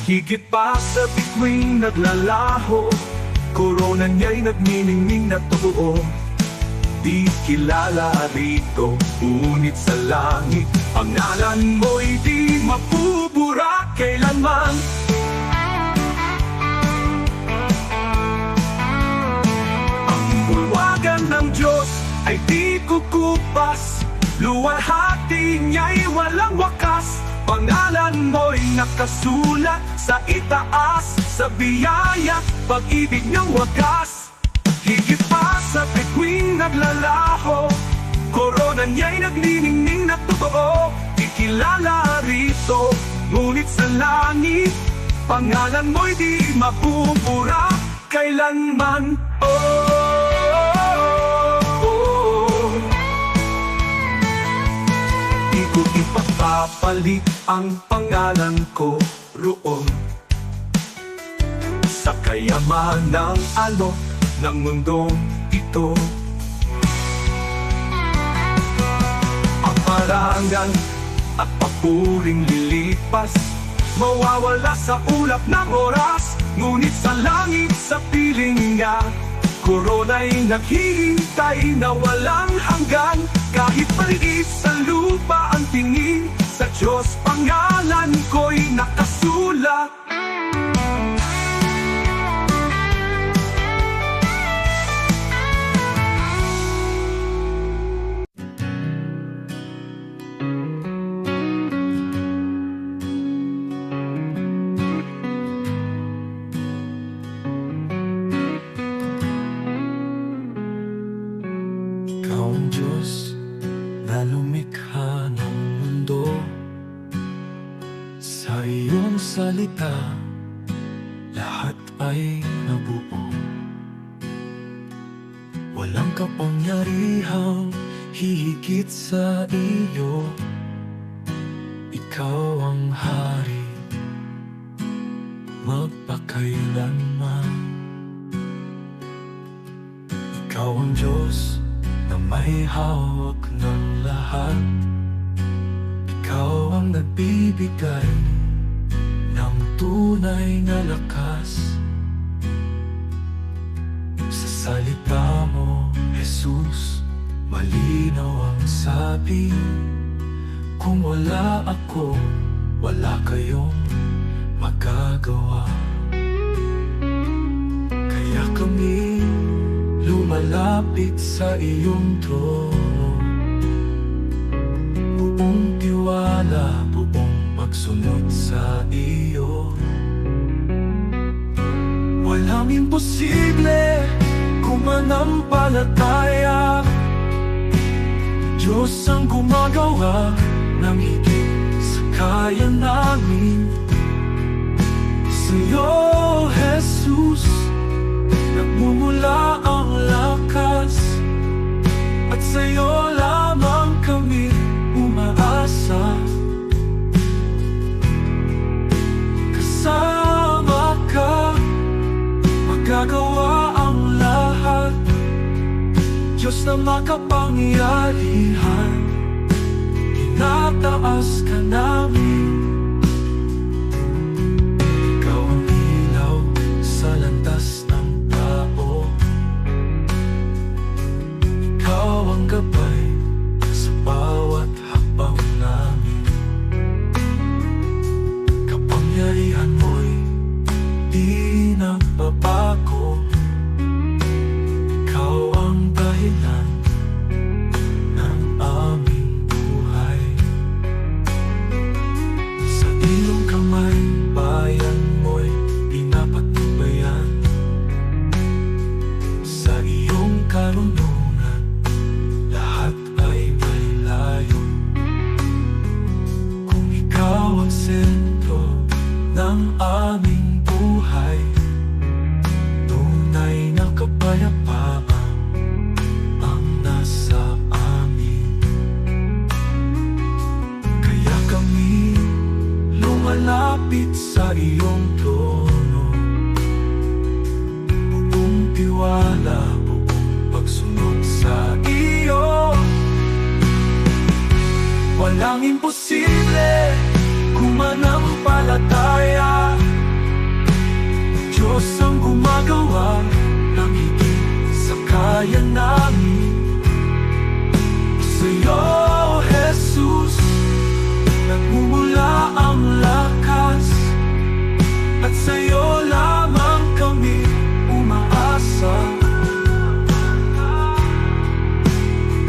Higit pa sa bituing naglalaho, korona niya'y nagniningning na totoo. Di kilala rito, ngunit sa langit pangalan mo'y di mapupura kailanman. Ng Diyos ay di kukupas, luwalhati niya'y walang wakas. Pangalan mo'y nakasulat sa itaas, sa biyaya, pag-ibig niyang wagas. Higit pa sa bituing naglalaho, korona niya'y nagniningning na totoo. Ikilala rito, ngunit sa langit pangalan mo'y di mapupura kailanman. Ipapalit ang pangalan ko roon sa kayaman ng alok ng mundong ito. Ang parangal at papuring lilipas, mawawala sa ulap ng oras. Ngunit sa langit, sa piling niya, Korona'y naghihintay na walang hanggan. Kahit maliit sa lupa ang tingin, sa Diyos pangalan ko'y nakasulat. Ikaw ang Diyos na lumikha ng mundo. Sa iyong salita, lahat ay nabuo. Walang kapangyarihang hihigit sa iyo. Ikaw ang hari, magpakailanman. Ikaw ang Diyos na may hawak ng lahat. Ikaw ang nagbibigay ng tunay na lakas. Sa salita mo, Jesus, malinaw ang sabi. Kung wala ako, wala kayong magagawa. Kaya kami lumalapit sa iyong trono, buong tiwala, buong pagsunod sa iyo. Walang imposible kung manampalataya. Diyos ang gumagawa ng higit sa kaya namin. Sa'yo, Jesus, nagmumula ang lakas, at sa'yo lamang kami umaasa. Kasama ka, magagawa ang lahat. Diyos na makapangyarihan, tinataas ka namin. Ikaw ang ilaw sa landas ng tao. Ikaw ang gabay sa bawat hakbang namin. Kapangyarihan mo'y di nagbabago. Ikaw ang dahilan ng aming buhay. Sa iyong kamay, bayan mo'y pinapatnubayan. Sa iyong karunungan, lahat ay may layo. Kung ikaw ang sentro ng aming buhay, tunay na kapayapaan ang nasa amin. Kaya kami lumalapit sa iyong trono, buong tiwala, buong pagsunod sa iyo. Walang imposible kung manampalataya. Diyos ang gumagawa ng higit sa kaya namin. Sa'yo, Jesus, nagmumula ang lakas, at sa'yo lamang kami umaasa.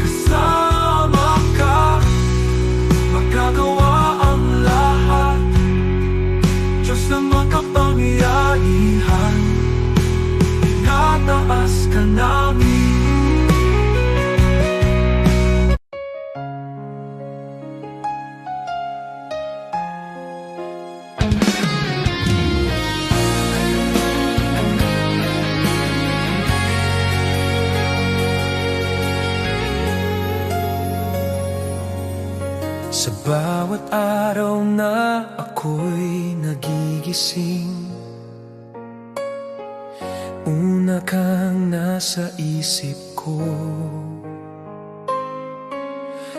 Kasama ka, magagawa ang lahat. Diyos na makapangyarihan, tinataas ka namin. Sa bawat araw na ako'y nagigising, una kang nasa isip ko.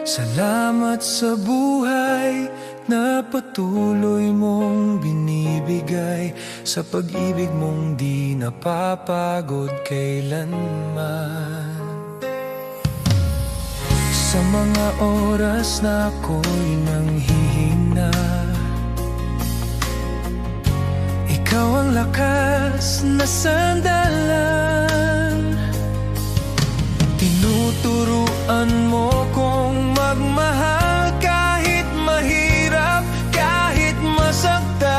Salamat sa buhay, na patuloy mong binibigay sa pag-ibig mong di napapagod kailanman. Sa mga oras na ako'y nanghihina, ikaw ang lakas na sandalan. Tinuturuan mo kong magmahal kahit mahirap, kahit masaktan.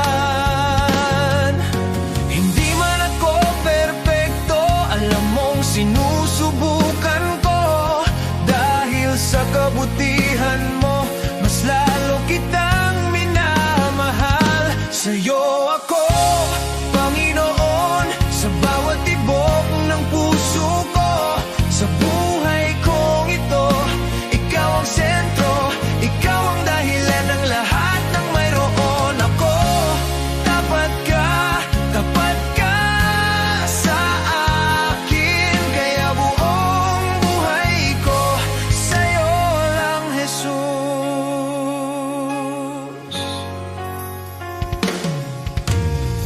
Hindi man ako perpekto, alam mong sinusubukan ko. Dahil sa kabutihan mo, mas lalo kitang minamahal. Sa'yo ako, Panginoon, sa bawat tibok ng puso ko. Sa buhay kong ito, ikaw ang sentro, ikaw ang dahilan ng lahat ng mayroon ako. Tapat ka sa akin, kaya buong buhay ko sa'yo lang, Jesus.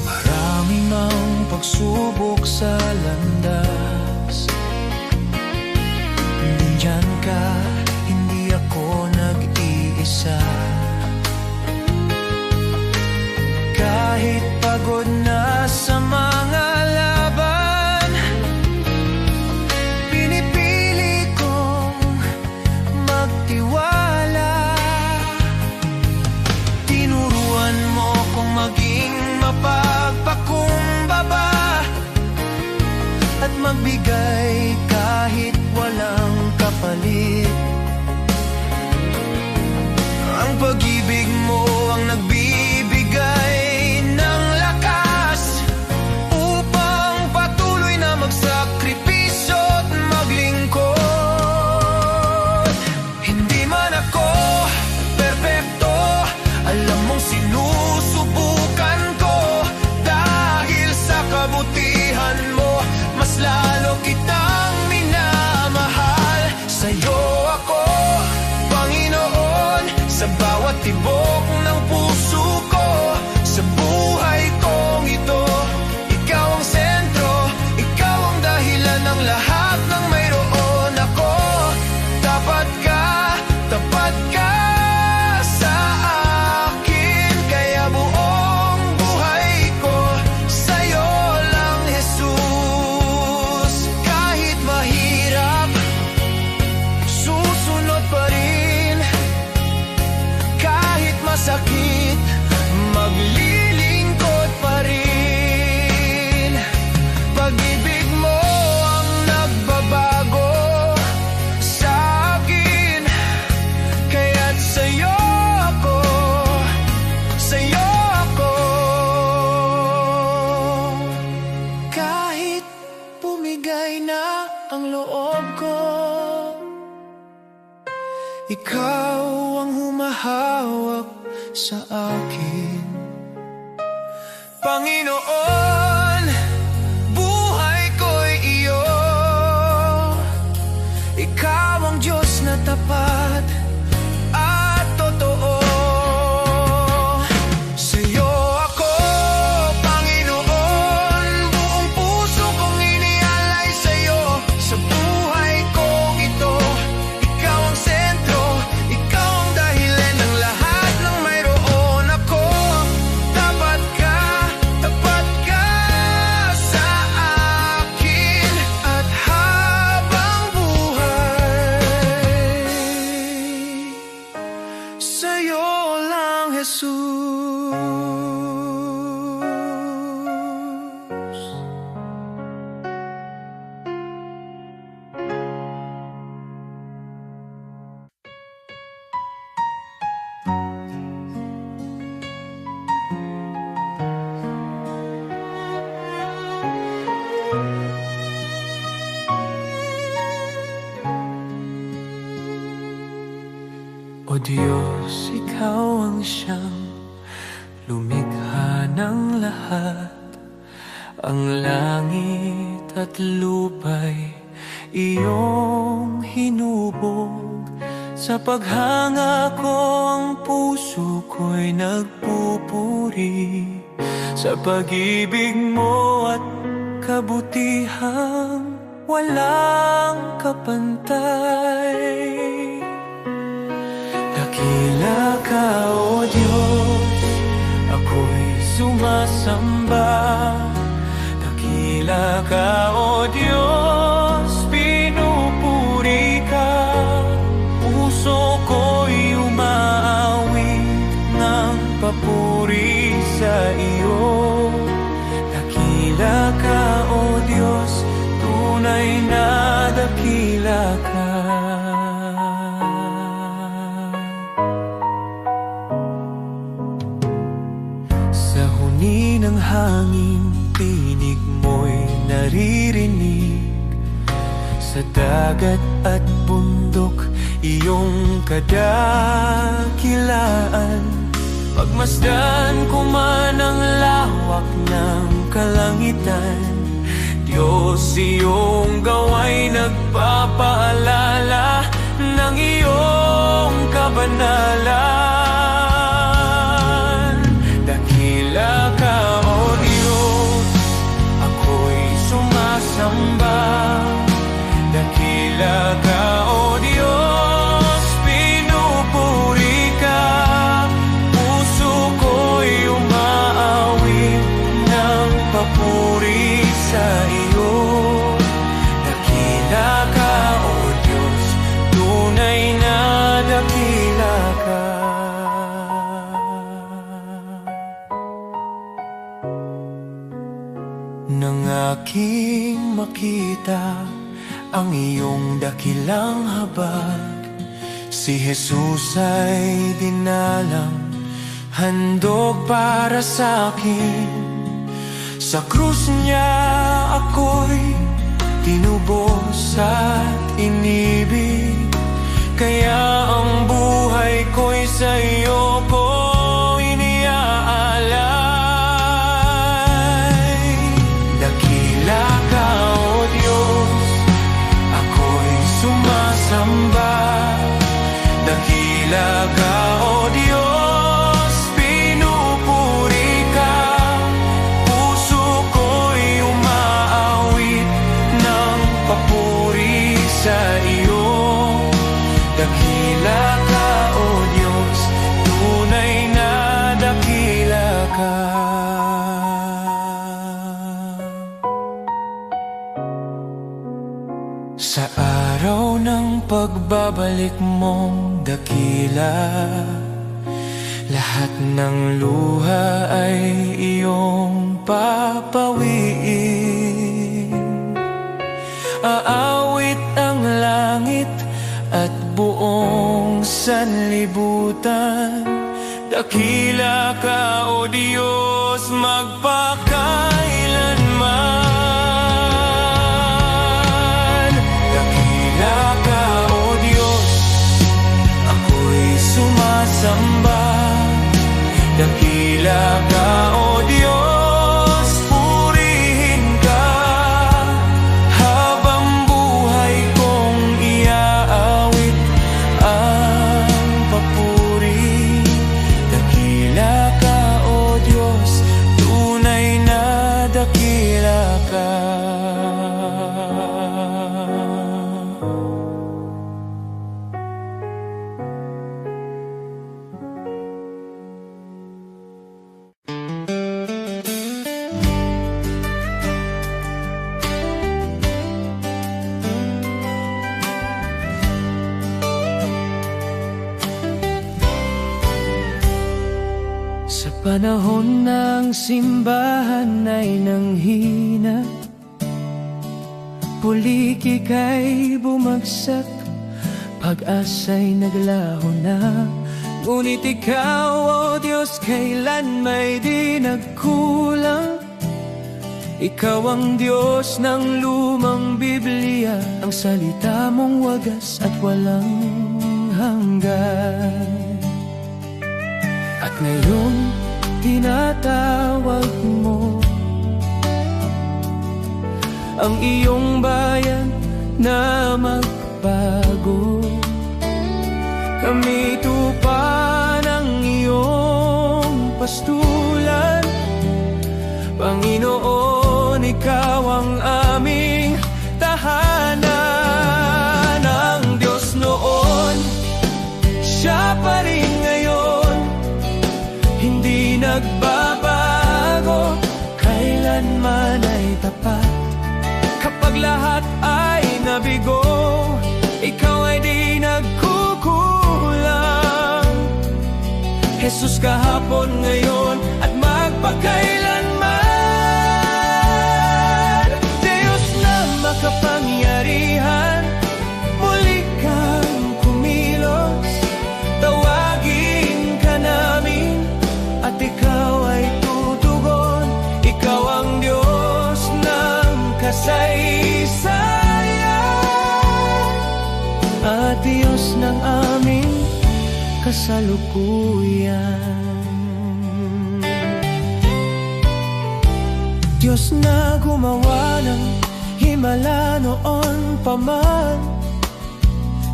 Marami mang pagsubok sa landas, nandyan ka, hindi ako nag-iisa. Kahit pagod na sa mga laban, pinipili kong magtiwala. Tinuruan mo kong maging mapagpakumbaba at magbigay kahit walang kapalit. Ang pag-ibig mo ang nagbibigay ng lakas upang patuloy na magsakripisyo at maglingkod. Hindi man ako perpekto, alam mong sinusubukan ko. Dahil sa kabutihan mo, mas lalo kitang minamahal. Sa'yo ako, Panginoon, sa bawat tibok ng puso ko. Sa buhay kong ito, ikaw ang sentro, ikaw ang dahilan ng lahat ng mayroon ako. Tapat ka sa akin, kaya buong buhay ko sa'yo lang, Jesus. Kahit mahirap, susunod pa rin. Kahit masakit, maglilingkod pa rin. Pag-ibig mo ang nagbabago sa akin, kaya't sa'yo ako, sa'yo ako. Kahit pumigay na ang loob ko, ikaw ang humahawak sa akin. Panginoon, buhay ko'y iyo. Ikaw ang Diyos na tapat at totoo. Sa'yo ako, Panginoon, buong puso kong inialay sa'yo. Sa buhay kong ito, ikaw ang sentro, ikaw ang dahilan ng lahat ng mayroon ako. Tapat ka sa akin, at habang buhay, sa'yo lang, Jesus. O Diyos, ikaw ang siyang lumikha ng lahat. Ang langit at lupa'y iyong hinubog Sa paghanga ko ang puso ko'y nagpupuri sa pag-ibig mo at kabutihang walang kapantay. Dakila ka, O Diyos, ako'y sumasamba. Dakila ka, O Diyos, pinupuri ka. Puso ko'y umaawit ng papuri sa iyo. Dakila ka, O Diyos, tunay na dakila ka. Sa huni ng hangin, tinig mo'y naririnig. Sa dagat at bundok, iyong kadakilaan. Pagmasdan ko man ang lawak ng kalangitan, Diyos, iyong gawa'y nagpapaalala ng iyong kabanalan. Dakila ka, O Diyos, ako'y sumasamba. Dakila ka, O Diyos, pinupuri ka. Puso ko'y umaawit ng papuri sa iyo. Dakila ka, O Diyos, tunay na dakila ka. Nang aking makita ang iyong dakilang habag, si Jesus ay dinalang, handog para sa akin. Sa krus niya ako'y tinubos at inibig, kaya ang buhay ko'y sa iyo ko iniaalay. Dakila ka, O Diyos, ako'y sumasamba. Dakila ka, O Diyos, pinupuri ka. Puso ko'y umaawit ng papuri sa iyo. Dakila ka, O Diyos, tunay na dakila ka. Sa araw ng pagbabalik mong dakila, lahat ng luha ay iyong papawiin. Aawit ang langit at buong sanlibutan. Dakila ka, O Diyos, magpakailanman. Dakila ka, O Diyos, ako'y sumasamba. Dakila ka, O Diyos, purihin ka. Habang buhay kong iaawit ang papuri. Dakila ka, O Diyos, tunay na dakila ka. Sa panahon ng simbahan ay nanghina, pulikik ay bumagsak, pag-asa'y naglaho na. Ngunit ikaw, O Diyos, kailan may di nagkulang. Ikaw ang Diyos ng lumang Biblia, ang salita mong wagas at walang hanggan. At ngayon, tinatawag mo ang iyong bayan na magbago. tupa ng iyong pastulan. Panginoon, ikaw ang aming tahanan. Ang Diyos noon, Siya pa rin ngayon, hindi nagbabago, kailanman ay tapat. Kapag lahat ay nabigo, ikaw ay di nagkukulang. Jesus, kahapon, ngayon at magpakailanman. Diyos na makapangyarihan, muli kang kumilos. Tawagin ka namin at ikaw ay tutugon. Ikaw ang Diyos ng kasaysayan at Diyos ng aming kasalukuyan. Diyos na gumawa ng himala noon pa man,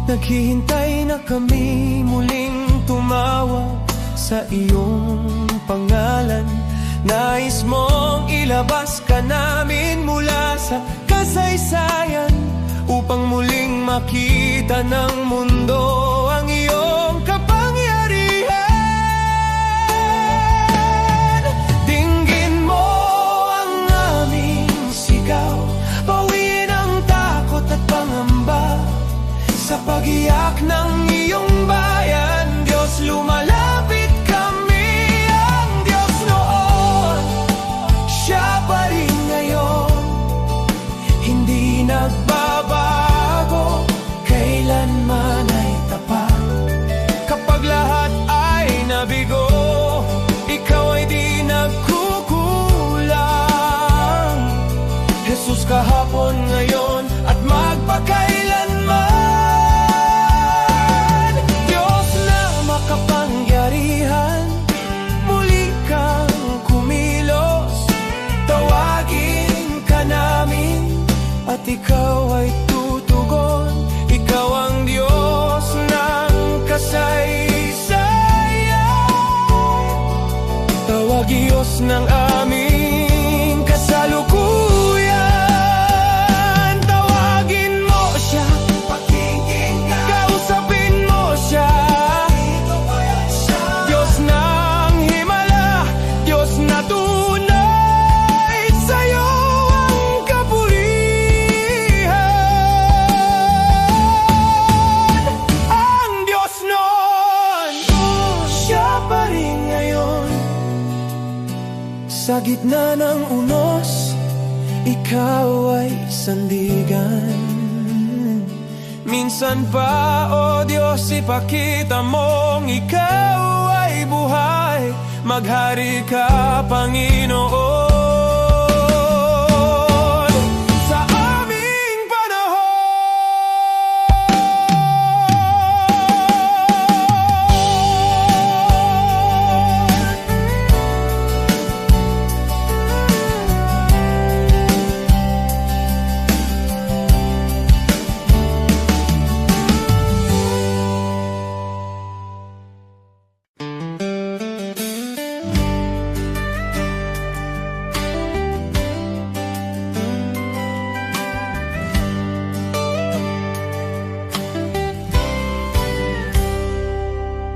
naghihintay na kami muling tumawag sa iyong pangalan. Nais mong ilabas ka namin mula sa kasaysayan, upang muling makita ng mundo ang iyong kapangyarihan. Dinggin mo ang aming sigaw, bawiin ang takot at pangamba. Sa pag-iyak ng iyong bayan, Diyos, lumalapit kami. Ang Diyos noon, Siya pa rin ngayon, hindi nagbabago, kailanman ay tapat. Kapag lahat ay nabigo, ikaw ay di nagkukulang. Jesus, kahapon, ngayon at magpakailanman. Diyos na makapangyarihan, muli kang kumilos. Tawagin ka namin at ikaw ay tutugon. Ikaw ang Diyos ng kasaysayan, tawag Diyos ng aming kasalukuyan. Tawagin mo Siya, pakinggan, kausapin mo Siya. Diyos ng himala, Diyos na tunay, sa'yo ang kapurihan. Ang Diyos noon, Siya pa rin ngayon. Sa gitna ng unos, ikaw ay sandigan. Minsan pa, O Diyos, ipakita mong ikaw ay buhay. Maghari ka, Panginoon, sa aming panahon.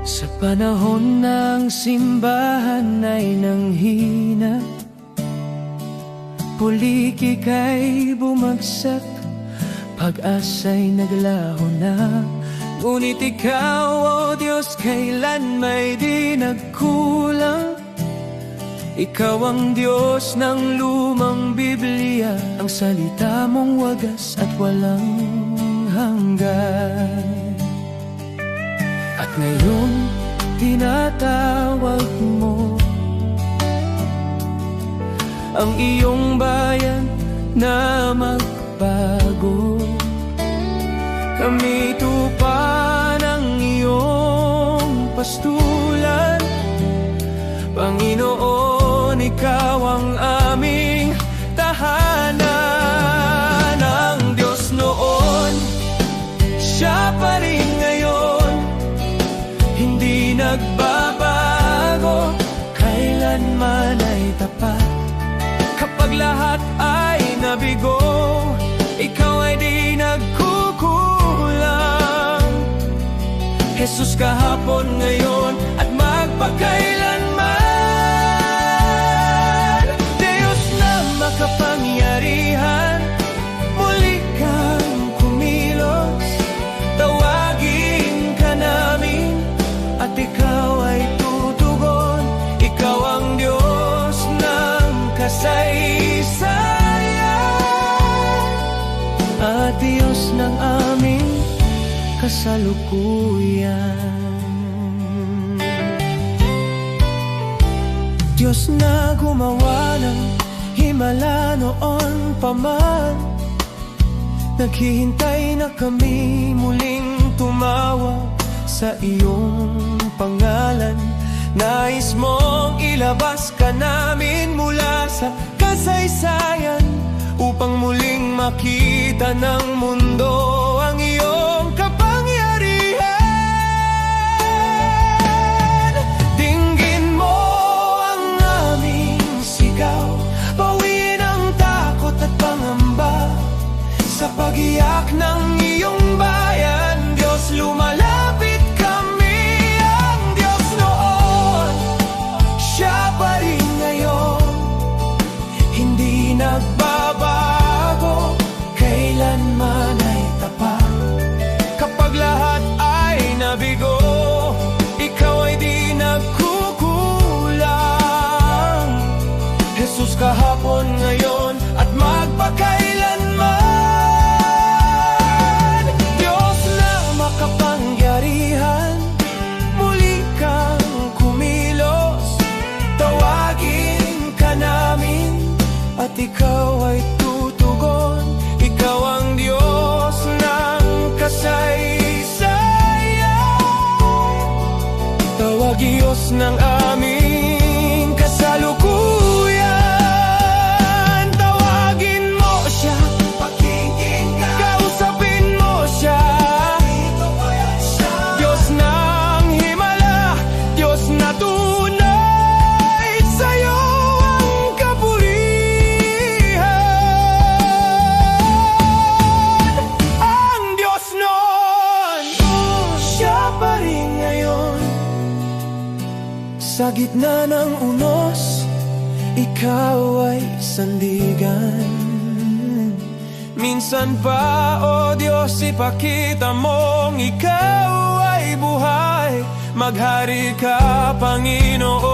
Sa panahon ng simbahan ay nanghina, pulikik ay bumagsak, pag-asa'y naglaho na. Ngunit ikaw, O Diyos, kailan may di nagkulang. Ikaw ang Diyos ng lumang Biblia, ang salita mong wagas at walang hanggan. At ngayon, tinatawag mo ang iyong bayan na magbago. Kami tupa ng iyong pastulan. Panginoon, ikaw ang aming tahanan. Ang Diyos noon, Siya pa rin ngayon, nagbabago, kailanman ay tapat. Kapag lahat ay nabigo, ikaw ay di nagkukulang. Jesus kahapon, ngayon at magpakailanman. Diyos na makapangyarihan, muli kang kumilos. Tawagin ka namin at ikaw ay tutugon. Ikaw ang Diyos ng kasaysayan at Diyos ng aming kasalukuyan. Diyos na gumawa ng himala noon pa man, naghihintay na kami muling tumawag sa iyong pangalan. Nais mong ilabas ka namin mula sa kasaysayan, upang muling makita ng mundo ang iyong kapangyarihan. Dinggin mo ang aming sigaw, bawiin ang takot at pangamba. Sa pag-iyak ng iyong bayan, Diyos, lumalapit kami. Ang Diyos noon, Siya pa rin ngayon, hindi nagbabago, kailanman ay tapat. Kapag lahat ay nabigo, ikaw ay di nagkukulang. Jesus kahapon, ngayon at magpakailanman. Diyos na makapangyarihan, muli kang kumilos. Tawagin ka namin at ikaw ay tutugon. Ikaw ang Diyos ng kasaysayan, tawag Diyos ng aming kasalukuyan. Tawagin mo Siya, pakikinggan, kausapin mo Siya. Diyos ng himala, Diyos na tunay, sa'yo ang kapurihan. Ang Diyos noon, Siya pa rin ngayon. Sa gitna ng unos, ikaw ay sandigan. Minsan pa, O Diyos, ipakita mong ikaw ay buhay. Maghari ka, Panginoon.